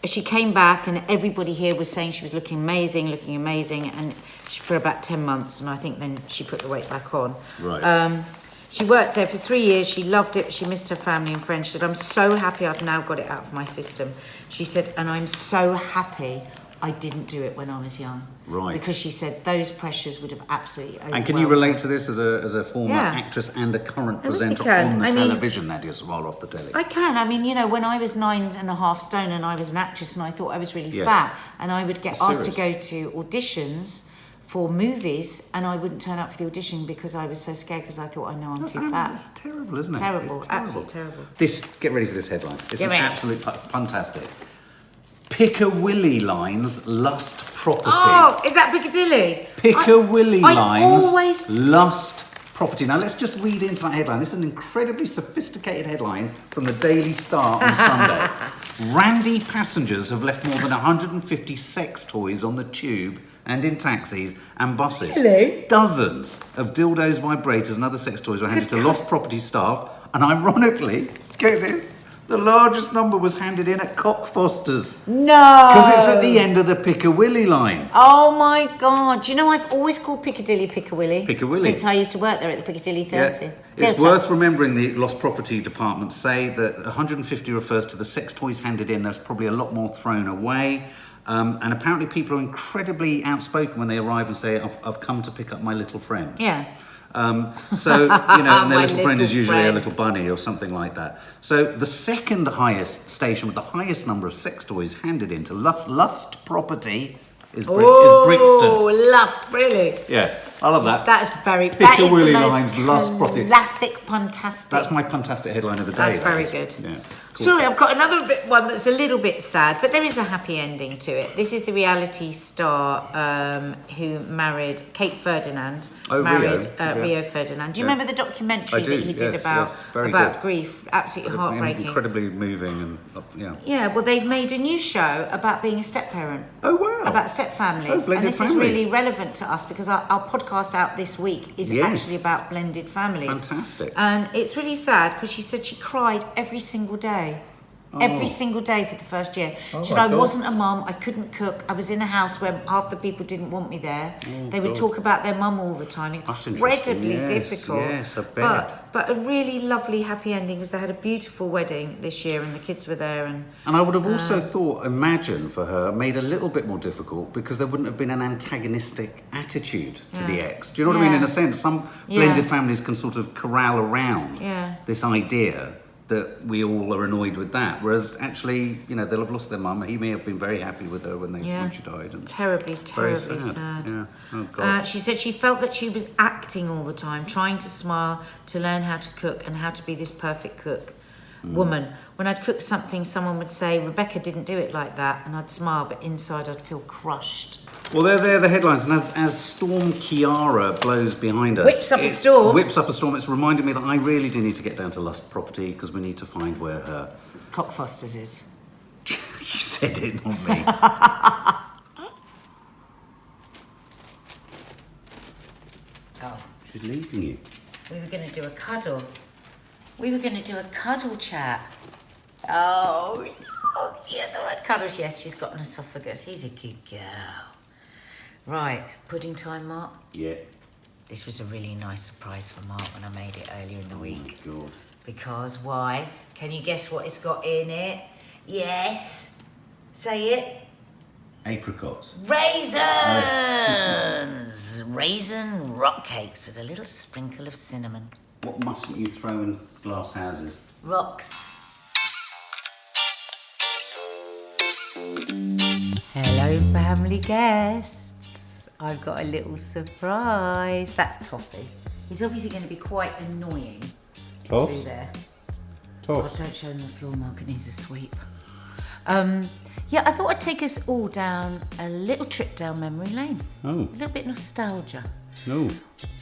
she came back and everybody here was saying she was looking amazing, and for about 10 months, and I think then she put the weight back on. Right. She worked there for 3 years. She loved it. She missed her family and friends. She said, I'm so happy I've now got it out of my system. She said, and I'm so happy I didn't do it when I was young. Right. Because she said those pressures would have absolutely overwhelmed And can you relate to this as a former actress and a current presenter on the television, Nadia Sawalha, off the telly? I can. I mean, when I was 9.5 stone and I was an actress and I thought I was really fat and I would get asked to go to auditions for movies and I wouldn't turn up for the audition because I was so scared because I thought, I'm too fat. It's terrible, isn't it? Terrible, absolutely terrible. Get ready for this headline. It's an absolute fantastic. Piccadilly Lines Lust Property. Oh, is that Piccadilly? Piccadilly Lines Lust Property. Now let's just read into that headline. This is an incredibly sophisticated headline from the Daily Star on Sunday. Randy passengers have left more than 150 sex toys on the tube and in taxis and buses. Really? Dozens of dildos, vibrators and other sex toys were handed to lost property staff, and ironically, get this, the largest number was handed in at Cockfosters. No! Because it's at the end of the Piccadilly line. Oh my God. Do you know I've always called Piccadilly Piccadilly? Piccadilly. Since I used to work there at the Piccadilly Theatre. Yeah. It's worth remembering the lost property department say that 150 refers to the sex toys handed in. There's probably a lot more thrown away. And apparently people are incredibly outspoken when they arrive and say, I've come to pick up my little friend. Yeah. And their little friend is usually a little bunny or something like that. So the second highest station with the highest number of sex toys handed into Lust Property is Brixton. Oh, Lust, really? Yeah, I love that. That is Piccadilly the Lines most Lust Property. classic, fantastic. That's my fantastic headline of the day. That's very good. Yeah. Cool. Sorry, I've got another one that's a little bit sad, but there is a happy ending to it. This is the reality star who married Kate Ferdinand. Rio Ferdinand. Do you remember the documentary that he did about grief? Absolutely heartbreaking. Incredibly moving and Yeah, well, they've made a new show about being a step parent. Oh wow! About step families, and this is really relevant to us because our podcast out this week is actually about blended families. Fantastic. And it's really sad because she said she cried every single day. Every single day for the first year. She said, I wasn't a mum, I couldn't cook, I was in a house where half the people didn't want me there. They would talk about their mum all the time. Incredibly difficult. Yes, I bet. But a really lovely happy ending because they had a beautiful wedding this year and the kids were there. And I would have also imagine for her, made a little bit more difficult because there wouldn't have been an antagonistic attitude to the ex. Do you know what I mean? In a sense, some blended families can sort of corral around this idea that we all are annoyed with that, whereas actually, they'll have lost their mum. He may have been very happy with her when she died. And terribly sad. Yeah. Oh God. She said she felt that she was acting all the time, trying to smile, to learn how to cook and how to be this perfect cook. woman. When I'd cook something, someone would say, Rebecca didn't do it like that, and I'd smile, but inside I'd feel crushed. Well, they're the headlines, and as Storm Kiara blows behind us... Whips up a storm. Whips up a storm. It's reminded me that I really do need to get down to Lust Property, because we need to find where her... Cockfosters is. You said it, not me. Oh. She's leaving you. We were going to do a cuddle. We were going to do a cuddle chat. Oh, yeah, the word cuddles. Yes, she's got an esophagus. He's a good girl. Right, pudding time, Mark? Yeah. This was a really nice surprise for Mark when I made it earlier in the week. Oh, God. Because why? Can you guess what it's got in it? Yes. Say it. Apricots. Raisins! Raisin rock cakes with a little sprinkle of cinnamon. What mustn't you throw in glass houses? Rocks. Hello, family guests. I've got a little surprise. That's Toffee. He's obviously going to be quite annoying. Toss? Through there. Toss. Oh, don't show him the floor, Mark. It needs a sweep. Yeah, I thought I'd take us all down a little trip down memory lane. Oh. A little bit nostalgia. No.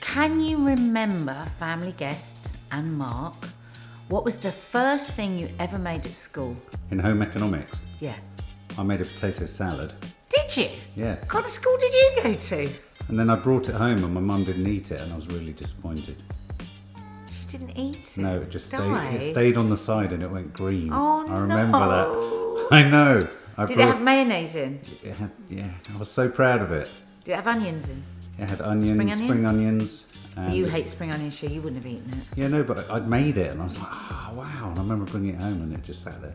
Can you remember, family guests and Mark, what was the first thing you ever made at school? In home economics, Yeah. I made a potato salad. Did you? Yeah. What kind of school did you go to? And then I brought it home and my mum didn't eat it and I was really disappointed. She didn't eat it. No, it just Died. it stayed on the side and it went green. Oh, I remember no. that. I know. Did it have mayonnaise in? It had, yeah, I was so proud of it. Did it have onions in? It had onions, Spring onion? spring onions. And You hate spring onions, so you wouldn't have eaten it. Yeah, no, but I'd made it and I was like, oh, wow. And I remember bringing it home and it just sat there.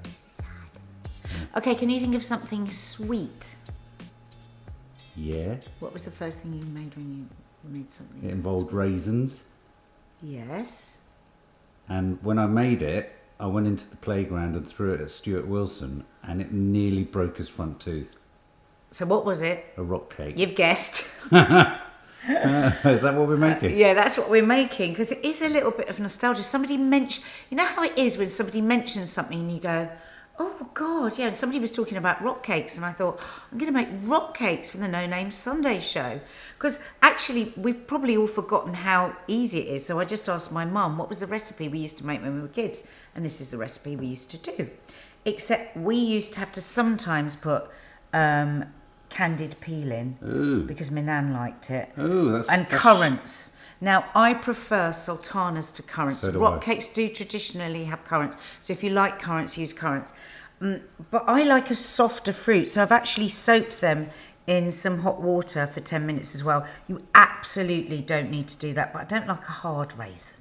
Okay, can you think of something sweet? Yeah. What was the first thing you made when you made something? It involved raisins. Yes. And when I made it, I went into the playground and threw it at Stuart Wilson and it nearly broke his front tooth. So what was it? A rock cake. You've guessed. Is that what we're making? Yeah, that's what we're making, because it is a little bit of nostalgia. Somebody mentioned, you know how it is when somebody mentions something and you go, oh God, yeah. And somebody was talking about rock cakes and I thought, I'm going to make rock cakes for the No Name Sunday show. Because actually, we've probably all forgotten how easy it is. So I just asked my mum, what was the recipe we used to make when we were kids? And this is the recipe we used to do. Except we used to have to sometimes put candied peel in. Ooh. Because my nan liked it. Ooh, and currants. Now, I prefer sultanas to currants. So do Rock I. cakes do traditionally have currants. So if you like currants, use currants. But I like a softer fruit. So I've actually soaked them in some hot water for 10 minutes as well. You absolutely don't need to do that. But I don't like a hard raisin.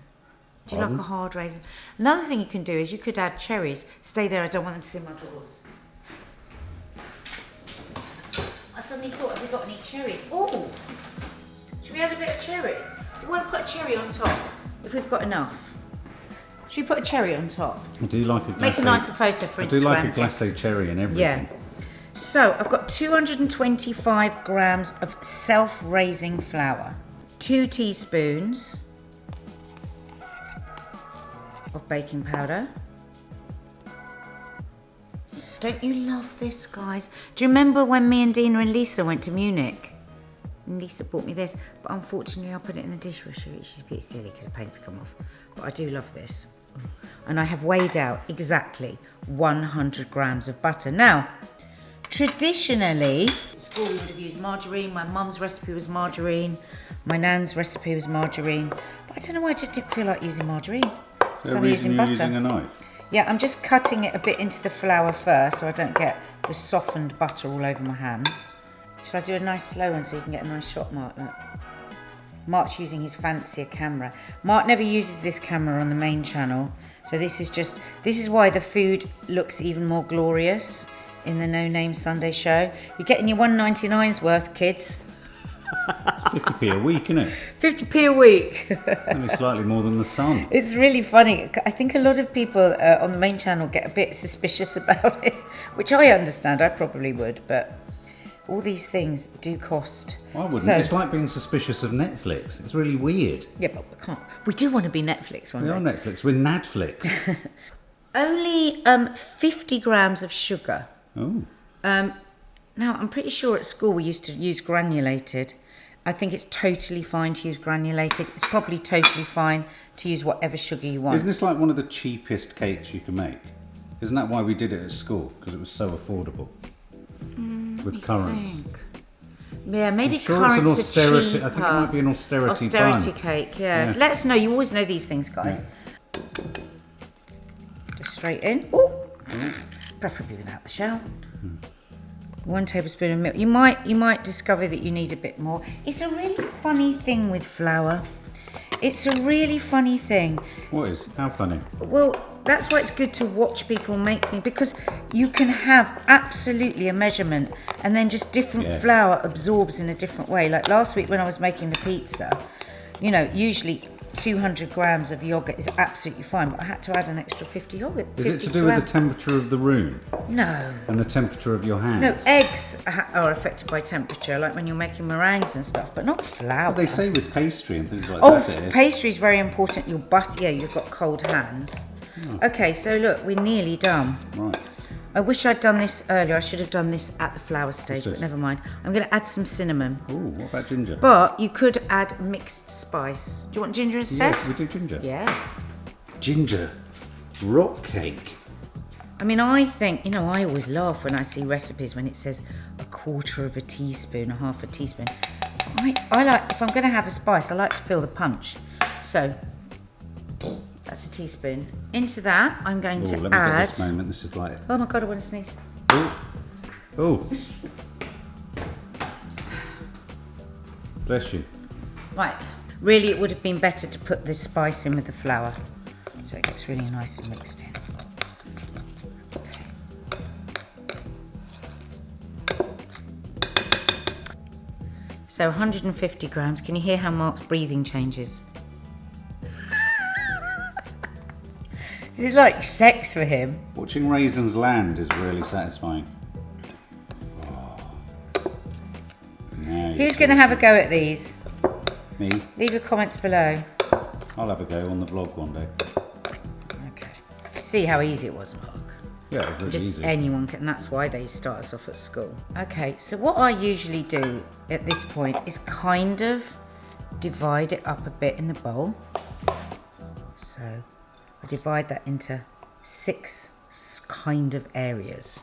Do you like a hard raisin? Another thing you can do is you could add cherries. Stay there, I don't want them to see my drawers. I suddenly thought, have we got any cherries? Oh! Should we add a bit of cherry? We want to put a cherry on top, if we've got enough. Should we put a cherry on top? I do like a glacé. Make a nicer photo for Instagram. I do like a glacé cherry and everything. Yeah. So, I've got 225 grams of self-raising flour. 2 teaspoons of baking powder. Don't you love this, guys? Do you remember when me and Dina and Lisa went to Munich? And Lisa bought me this, but unfortunately I put it in the dishwasher, which is a bit silly because the paint's come off. But I do love this. And I have weighed out exactly 100 grams of butter. Now, traditionally, at school we would have used margarine. My mum's recipe was margarine. My nan's recipe was margarine. But I don't know why I just didn't feel like using margarine. So I'm using butter. Using a knife? Yeah, I'm just cutting it a bit into the flour first so I don't get the softened butter all over my hands. Should I do a nice slow one so you can get a nice shot, Mark? Look. Mark's using his fancier camera. Mark never uses this camera on the main channel. So this is why the food looks even more glorious in the No Name Sunday show. You're getting your 1.99's worth, kids. 50p a week, isn't it? 50p a week. Only slightly more than the sun. It's really funny. I think a lot of people on the main channel get a bit suspicious about it, which I understand. I probably would, but all these things do cost. I wouldn't. So, It's like being suspicious of Netflix. It's really weird. yeah, but we can't. We do want to be Netflix one We day. are Netflix. We're Nadflix. Only 50 grams of sugar. Oh. Now, I'm pretty sure at school we used to use granulated. I think it's totally fine to use granulated. It's probably totally fine to use whatever sugar you want. Isn't this like one of the cheapest cakes you can make? Isn't that why we did it at school? Because it was so affordable. With currants. Yeah, maybe I'm sure currants it's an austerity. are cheaper. I think it might be an austerity bun. cake, yeah. Yeah. Let us know. You always know these things, guys. Yeah. Just straight in. Oh, preferably without the shell. 1 tablespoon of milk. You might discover that you need a bit more. It's a really funny thing with flour. It's a really funny thing. What is? How funny? Well, that's why it's good to watch people make things, because you can have absolutely a measurement and then just different flour absorbs in a different way. Like last week when I was making the pizza, you know, usually 200 grams of yogurt is absolutely fine, but I had to add an extra 50 yogurt. Is it to do with the temperature of the room? No. And the temperature of your hands? No, eggs are affected by temperature, like when you're making meringues and stuff, but not flour. They say with pastry and things like Oh, that. pastry is very important. Your butter, yeah, you've got cold hands. Oh. Okay, so look, we're nearly done. Right. I wish I'd done this earlier. I should have done this at the flour stage, but never mind. I'm going to add some cinnamon. Oh, what about ginger? But you could add mixed spice. Do you want ginger instead? Yes, we do ginger. Yeah. Ginger. Rock cake. I mean, I think, you know, I always laugh when I see recipes when it says 1/4 of a teaspoon or 1/2 a teaspoon. I like, if I'm going to have a spice, I like to feel the punch. So, that's a teaspoon. Into that, I'm going to let me add... get this moment. This is like... Oh my God, I want to sneeze. Oh. Bless you. Right. Really, it would have been better to put this spice in with the flour, so it gets really nice and mixed in. So 150 grams. Can you hear how Mark's breathing changes? It's like sex for him. Watching raisins land is really satisfying. Who's going to have a go at these? Me? Leave your comments below. I'll have a go on the vlog one day. Okay. See how easy it was, Mark? Yeah, it was really Just easy. anyone can, and that's why they start us off at school. Okay, so what I usually do at this point is kind of divide it up a bit in the bowl. So I divide that into 6 kind of areas.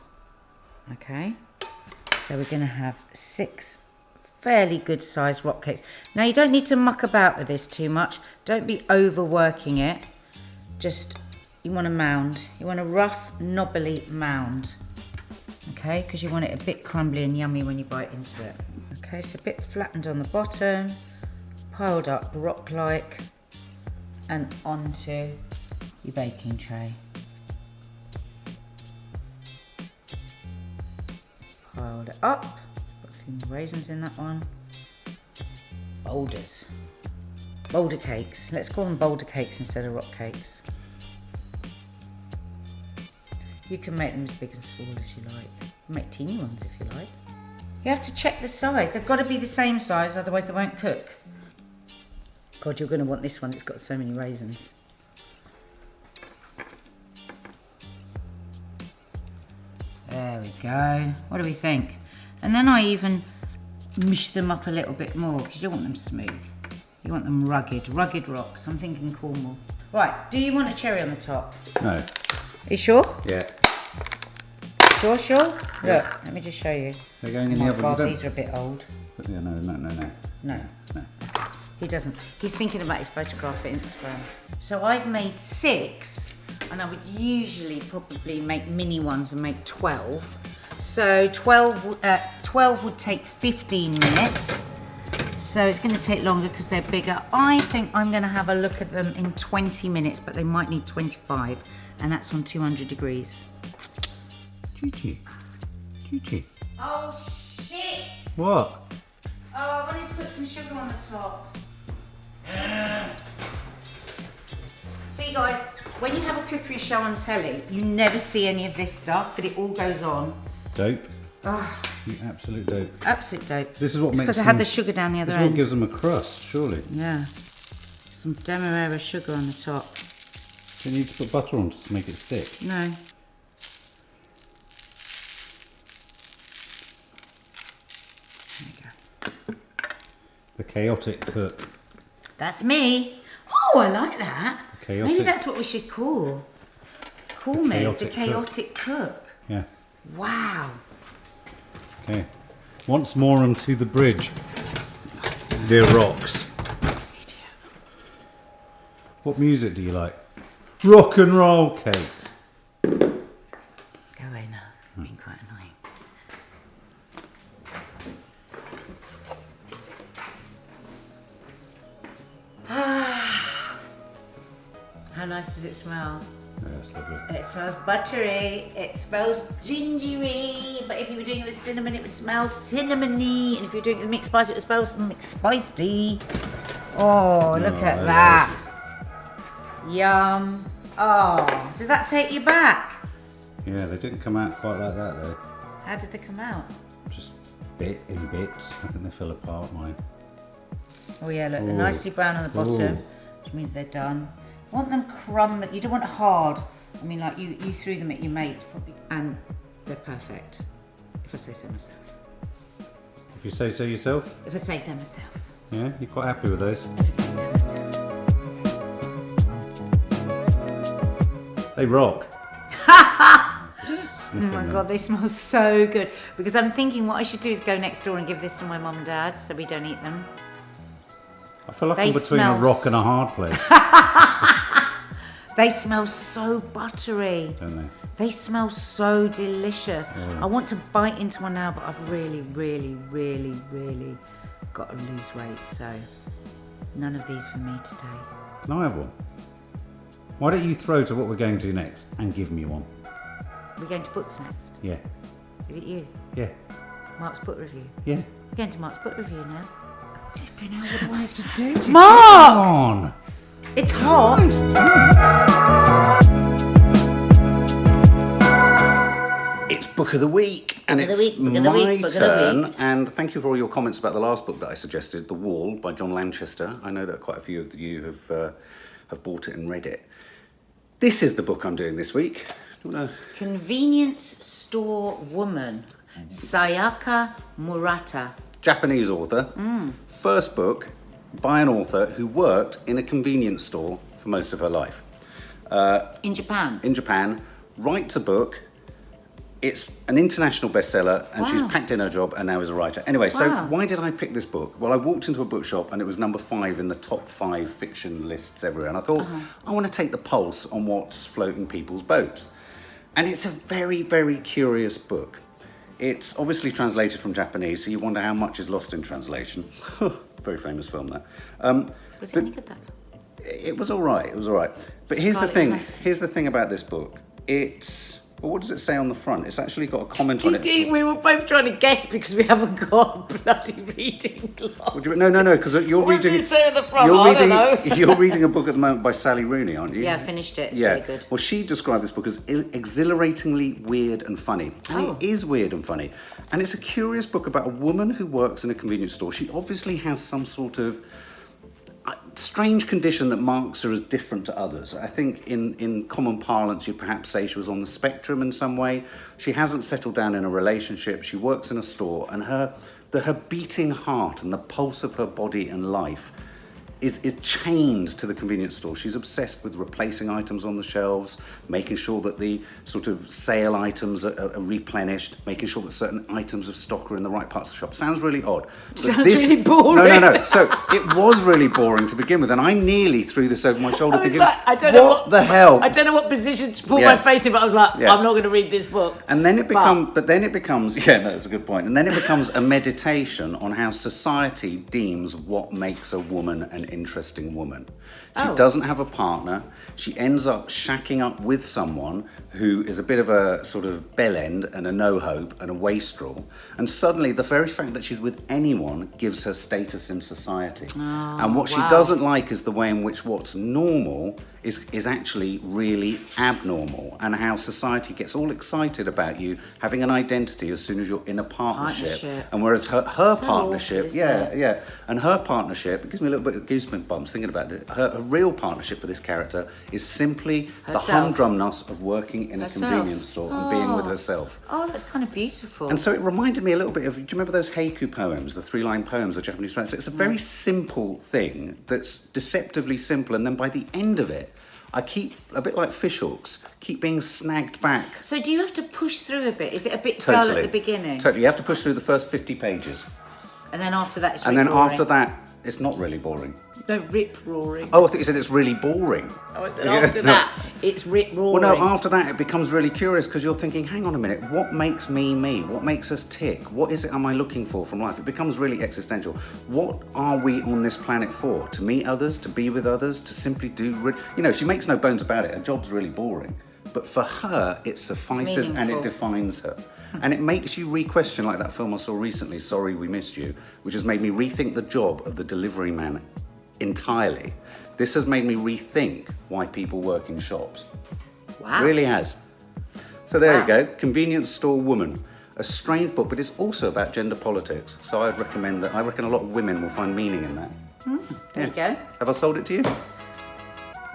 Okay, so we're going to have 6 fairly good sized rock cakes. Now you don't need to muck about with this too much. Don't be overworking it. Just, you want a mound. You want a rough, knobbly mound. Okay, because you want it a bit crumbly and yummy when you bite into it. Okay, so a bit flattened on the bottom, piled up rock-like, and onto your baking tray. Piled it up. Put a few more raisins in that one. Boulders. Boulder cakes. Let's call them boulder cakes instead of rock cakes. You can make them as big and small as you like. Make teeny ones if you like. You have to check the size. They've got to be the same size, otherwise they won't cook. God, you're going to want this one. It's got so many raisins. There we go. What do we think? And then I even mush them up a little bit more because you don't want them smooth. You want them rugged rocks. I'm thinking Cornwall. Right, do you want a cherry on the top? No. Are you sure? Yeah. Sure? Yeah. Look, let me just show you. They're going in Oh the my oven. God, these are a bit old. But yeah, no. No. He doesn't. He's thinking about his photograph for Instagram. So I've made 6, and I would usually probably make mini ones and make 12. So 12 would take 15 minutes. So it's going to take longer because they're bigger. I think I'm going to have a look at them in 20 minutes, but they might need 25, and that's on 200 degrees. Gigi. Oh, shit! What? Oh, I wanted to put some sugar on the top. See guys, when you have a cookery show on telly, you never see any of this stuff, but it all goes on. Dope. Oh, You absolute dope. absolute dope. This is what it's makes because I had them- the sugar down the other This is what end. gives them a crust, surely. Yeah. Some demerara sugar on the top. Do you need to put butter on to make it stick? No. The chaotic cook. That's me. Oh, I like that. Chaotic. Maybe that's what we should call me, the chaotic chaotic cook. Yeah. Wow. Okay. Once more unto the bridge, dear rocks. What music do you like? Rock and roll, Kate. Go away now. Being quite annoying. How nice does it smell? Yeah, that's lovely. It smells buttery, it smells gingery, but if you were doing it with cinnamon, it would smell cinnamony, and if you were doing it with mixed spice, it would smell mixed spicy. Oh, look at that. Yum. Oh, does that take you back? Yeah, they didn't come out quite like that though. How did they come out? Just bit in bits. I think they fell apart, mine. Oh yeah, look, they're Ooh. nicely brown on the bottom, Ooh. which means they're done. Want them crumb, you don't want it hard. I mean, like you threw them at your mate, probably, and they're perfect, if I say so myself. If you say so yourself? If I say so myself. Yeah, you're quite happy with those? If I say so myself. They rock. Oh my God, they smell so good. Because I'm thinking what I should do is go next door and give this to my mum and dad so we don't eat them. I feel like They I'm between a smell rock and a hard place, They smell so buttery. don't they? They smell so delicious. Yeah. I want to bite into one now, but I've really, really, really, really got to lose weight. So none of these for me today. Can I have one? Why don't you throw to what we're going to next and give me one? We're going to books next. Yeah. Is it you? Yeah. Mark's book review. Yeah. We're going to Mark's book review now. Flipping hell, what do I have to do? Mark! Come on! It's hot. It's Book of the Week, and Book of the it's week, book of the my week, book of the turn. week. And thank you for all your comments about the last book that I suggested, The Wall by John Lanchester. I know that quite a few of you have bought it and read it. This is the book I'm doing this week. Do you wanna... Convenience Store Woman, Sayaka Murata. Japanese author. First book by an author who worked in a convenience store for most of her life. In Japan. In Japan, writes a book. It's an international bestseller, and she's packed in her job and now is a writer. Anyway, so Wow. why did I pick this book? Well, I walked into a bookshop and it was number 5 in the top 5 fiction lists everywhere. And I thought, I want to take the pulse on what's floating people's boats. And it's a very, very curious book. It's obviously translated from Japanese, so you wonder how much is lost in translation. Very famous film, that. Was it any good, that? It was all right. It was all right. But here's the Scarlet thing. Johansson. Here's the thing about this book. It's... Well, what does it say on the front? It's actually got a comment on it. We were both trying to guess because we haven't got a bloody reading gloss. What do you, no, because you're What reading. does it say on the front? You're I reading. don't know. You're reading a book at the moment by Sally Rooney, aren't you? Yeah, I finished it. It's yeah. really good. Well, she described this book as exhilaratingly weird and funny. And it is weird and funny. And it's a curious book about a woman who works in a convenience store. She obviously has some sort of strange condition that marks her as different to others. I think in common parlance, you'd perhaps say she was on the spectrum in some way. She hasn't settled down in a relationship. She works in a store, and her beating heart and the pulse of her body and life is chained to the convenience store. She's obsessed with replacing items on the shelves, making sure that the sort of sale items are replenished, making sure that certain items of stock are in the right parts of the shop. Sounds really odd. But Sounds really boring. No. So it was really boring to begin with, and I nearly threw this over my shoulder thinking, I don't know what the hell? I don't know what position to put Yeah. my face in, but I was like, Yeah. I'm not going to read this book. And then it becomes, yeah, no, it's a good point. And then it becomes a meditation on how society deems what makes a woman an interesting woman. She doesn't have a partner. She ends up shacking up with someone who is a bit of a sort of bell end and a no hope and a wastrel. And suddenly the very fact that she's with anyone gives her status in society. And what she doesn't like is the way in which what's normal is actually really abnormal, and how society gets all excited about you having an identity as soon as you're in a partnership. And whereas her So partnership, awful, isn't it? and her partnership, it gives me a little bit of goosebumps thinking about it. Her real partnership for this character is simply the Herself. humdrumness of working in a Herself. convenience store and being with herself. Oh, that's kind of beautiful. And so it reminded me a little bit of, do you remember those haiku poems, the 3-line poems, the Japanese poems? It's a very simple thing that's deceptively simple, and then by the end of it, I keep, a bit like fishhooks, keep being snagged back. So do you have to push through a bit? Is it a bit dull at the beginning? Totally. You have to push through the first 50 pages. And then after that, it's And then rip-roaring. after that, it's not really boring. No, rip-roaring. Oh, I thought you said it's really boring. Oh, I said after that, it's rip-roaring. Well, no, after that, it becomes really curious because you're thinking, hang on a minute, what makes me me? What makes us tick? What is it am I looking for from life? It becomes really existential. What are we on this planet for? To meet others, to be with others, to simply do... You know, she makes no bones about it. Her job's really boring. But for her, it suffices and it defines her. And it makes you re-question, like that film I saw recently, Sorry We Missed You, which has made me rethink the job of the delivery man entirely. This has made me rethink why people work in shops. Wow. Really has. So there you go, Convenience Store Woman. A strange book, but it's also about gender politics. So I'd recommend that. I reckon a lot of women will find meaning in that. There you go. Have I sold it to you?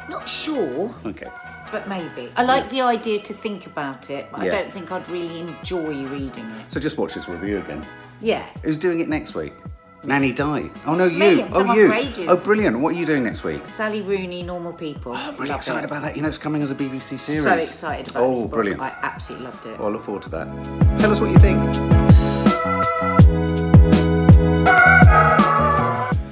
Not sure, Okay. but maybe. I like the idea to think about it, but I Yeah. don't think I'd really enjoy reading it. So just watch this review again. Yeah. Who's doing it next week? Nanny Di. Oh no, It's you. me. I've done one you. for ages. Oh, brilliant. What are you doing next week? Sally Rooney, Normal People. I'm really Love excited it. about that. You know, it's coming as a BBC series. So excited about this Oh, book. brilliant. I absolutely loved it. Well, I look forward to that. Tell us what you think.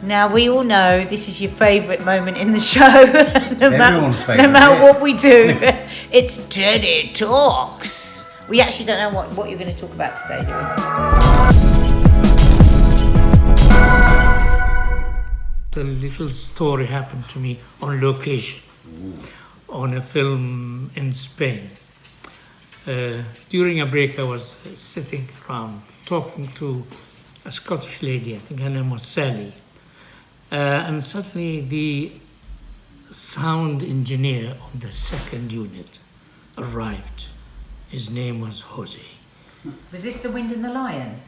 Now, we all know this is your favourite moment in the show. Everyone's No favourite, matter yeah. what we do. It's Teddy Talks. We actually don't know what you're going to talk about today, do we? A little story happened to me on location, on a film in Spain. During a break, I was sitting around talking to a Scottish lady, I think her name was Sally. And suddenly the sound engineer on the second unit arrived. His name was Jose. Was this The Wind and the Lion?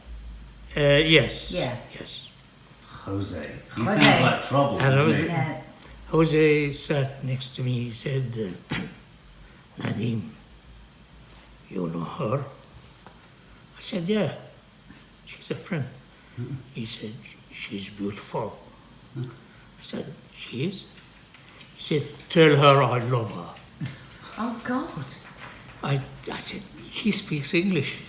Yes. Yeah. Yes. Jose. He Jose. sounds like trouble. And doesn't Jose- he? Yeah. Jose sat next to me. He said, Nadim, you know her? I said, yeah, she's a friend. He said, she's beautiful. I said, she is? He said, tell her I love her. Oh, God. I said, she speaks English.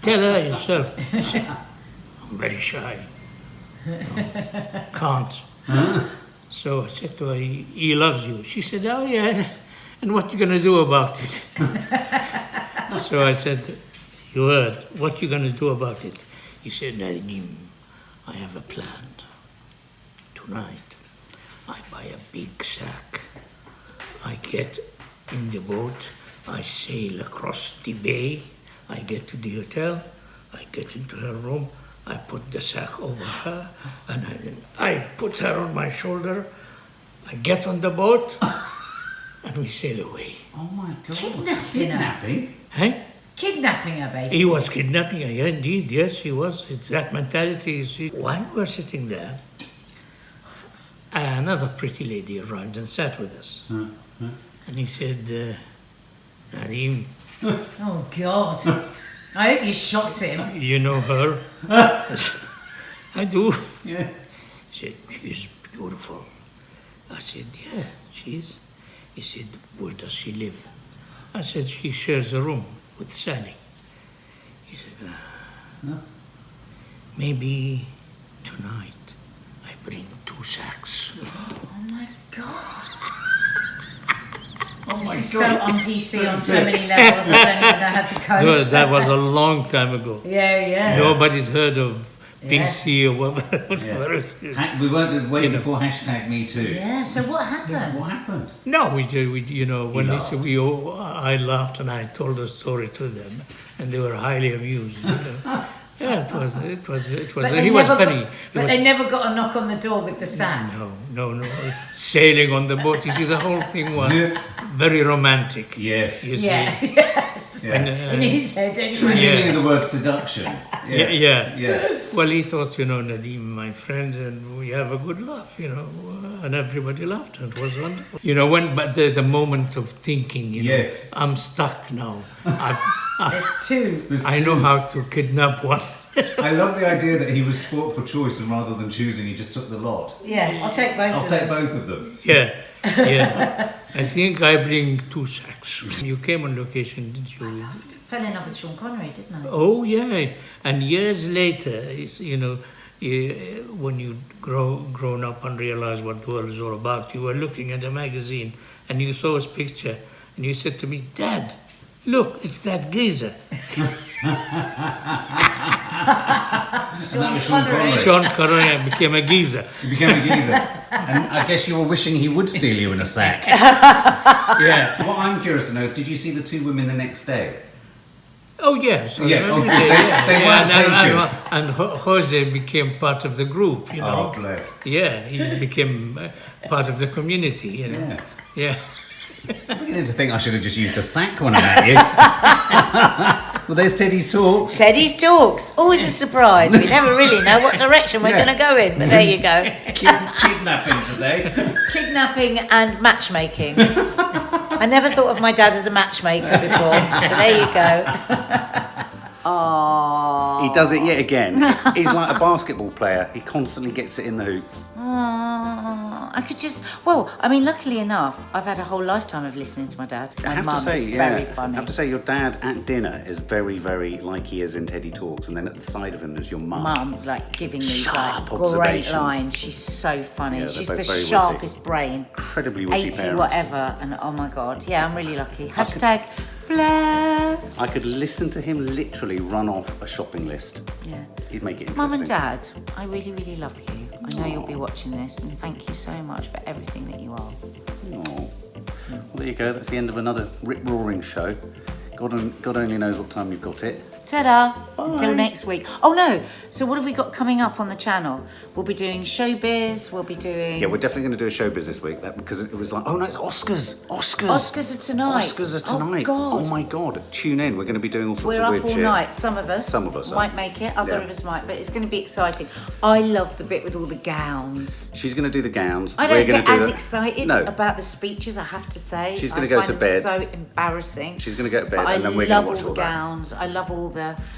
Tell her yourself. I said, I'm very shy. No, can't. So I said to her, he loves you. She said, oh yeah, and what you gonna do about it? So I said, you heard, what you gonna do about it? He said, Nadim, I have a plan. Tonight, I buy a big sack. I get in the boat, I sail across the bay, I get to the hotel, I get into her room, I put the sack over her, and I put her on my shoulder, I get on the boat, and we sail away. Oh my God. Kidnapping her. Hey? Kidnapping her, basically. He was kidnapping her, yeah, indeed, yes, he was. It's that mentality, you see. While we're sitting there, another pretty lady arrived and sat with us. And he said, Nadim, Oh, God. I hope you shot him. you know her? I do. Yeah. He said, she's beautiful. I said, yeah, she is. He said, where does she live? I said, she shares a room with Sally. He said, maybe tonight I bring 2 sacks. Oh, my God. Oh my This is God. so un-PC on so many levels. I don't even know how to cope. No, that was a long time ago. Yeah. Nobody's heard of PC or whatever it is. We weren't way before hashtag Me Too. Yeah, so what happened? What happened? No, we did. You know, when they laughed. said I laughed and I told the story to them, and they were highly amused. You know. Yeah, it was. But He was funny. But they never got a knock on the door with the sack. No. Sailing on the boat. You see, the whole thing was very romantic. Yes. You see. Yes. Yeah. In his head, anyway. Triggering the word seduction. Yeah. Well, he thought, Nadim, my friend, and we have a good laugh, and everybody laughed, and it was wonderful. But the moment of thinking, Yes. I'm stuck now. There's two. I know how to kidnap one. I love the idea that he was sport for choice, and rather than choosing, he just took the lot. Yeah, I'll take both I'll of take them. both of them. Yeah. I think I bring 2 sacks. You came on location, did you? Fell in love with Sean Connery, didn't I? Oh, yeah. And years later, when you'd grown up and realized what the world is all about, you were looking at a magazine and you saw his picture and you said to me, Dad, look, it's that geezer. And that was Sean Connery. Sean Connery became a geezer. He became a geezer. And I guess you were wishing he would steal you in a sack. Yeah. What I'm curious to know is, did you see the 2 women the next day? Oh, yes. Yeah, Every okay. day, They weren't and Jose became part of the group, Oh, bless. Yeah, he became part of the community, Yeah. I'm beginning to think I should have just used a sack when I met you. Well, there's Teddy's Talks. Teddy's Talks. Always a surprise. We never really know what direction we're going to go in, but there you go. Kidnapping today. Kidnapping and matchmaking. I never thought of my dad as a matchmaker before, but there you go. Oh. He does it yet again. He's like a basketball player. He constantly gets it in the hoop. I could just, luckily enough, I've had a whole lifetime of listening to my dad. My mum is very funny. I have to say, your dad at dinner is very, very like he is in Teddy Talks, and then at the side of him is your mum. Mum, giving these Sharp great observations. lines. She's so funny. Yeah, She's they're the both very sharpest brain. Incredibly witty 80 parents. whatever, and oh my god, yeah, I'm really lucky. Hashtag bless. I could listen to him literally run off a shopping list. Yeah. He'd make it interesting. Mum and Dad, I really, really love you. I know you'll be watching this, and thank you so much for everything that you are. Well, there you go. That's the end of another rip-roaring show. God only knows what time you've got it. Ta-da! Until next week. Oh no! So what have we got coming up on the channel? We'll be doing showbiz. We'll be doing. Yeah, we're definitely going to do a showbiz this week. Because it was like, oh no, it's Oscars. Oscars are tonight. Oscars are tonight. God. Oh my God! Tune in. We're going to be doing all sorts We're of up weird all shit. night. Some of us are. might make it. Other Yeah. of us might. But it's going to be exciting. I love the bit with all the gowns. She's going to do the gowns. I We're don't gonna get do as the- excited No. about the speeches, I have to say. She's gonna I go find to them bed. so embarrassing. She's going to go to bed, But and then I we're love going to watch all all the that. gowns. I love all the.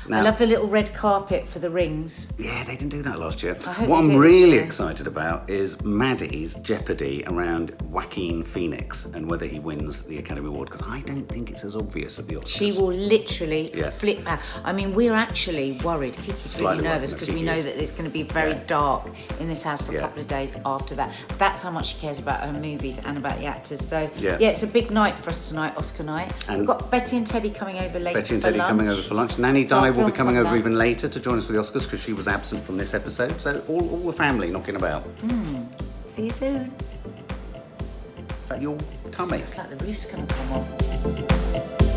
Now- I love the little red carpet for the rings. Yeah, they didn't do that last year. I hope What they I'm do this really year. excited about is Maddie's jeopardy around Joaquin Phoenix and whether he wins the Academy Award, because I don't think it's as obvious at the Oscars. She will literally Yeah. flip out. I mean, we're actually worried. Kiki's Slightly really nervous worried, because we Kiki know is. that it's going to be very Yeah. dark in this house for a Yeah. couple of days after that. That's how much she cares about her movies and about the actors. So, Yeah. it's a big night for us tonight, Oscar night. And We've got Betty and Teddy coming over later Betty and for Teddy lunch. coming over for lunch. Nanny So I'll Di will be film coming some of over that. even later to join us for the Oscars because she was absent from this episode. So all the family knocking about. See you soon. Is that your tummy? Looks like the roof's going to come off.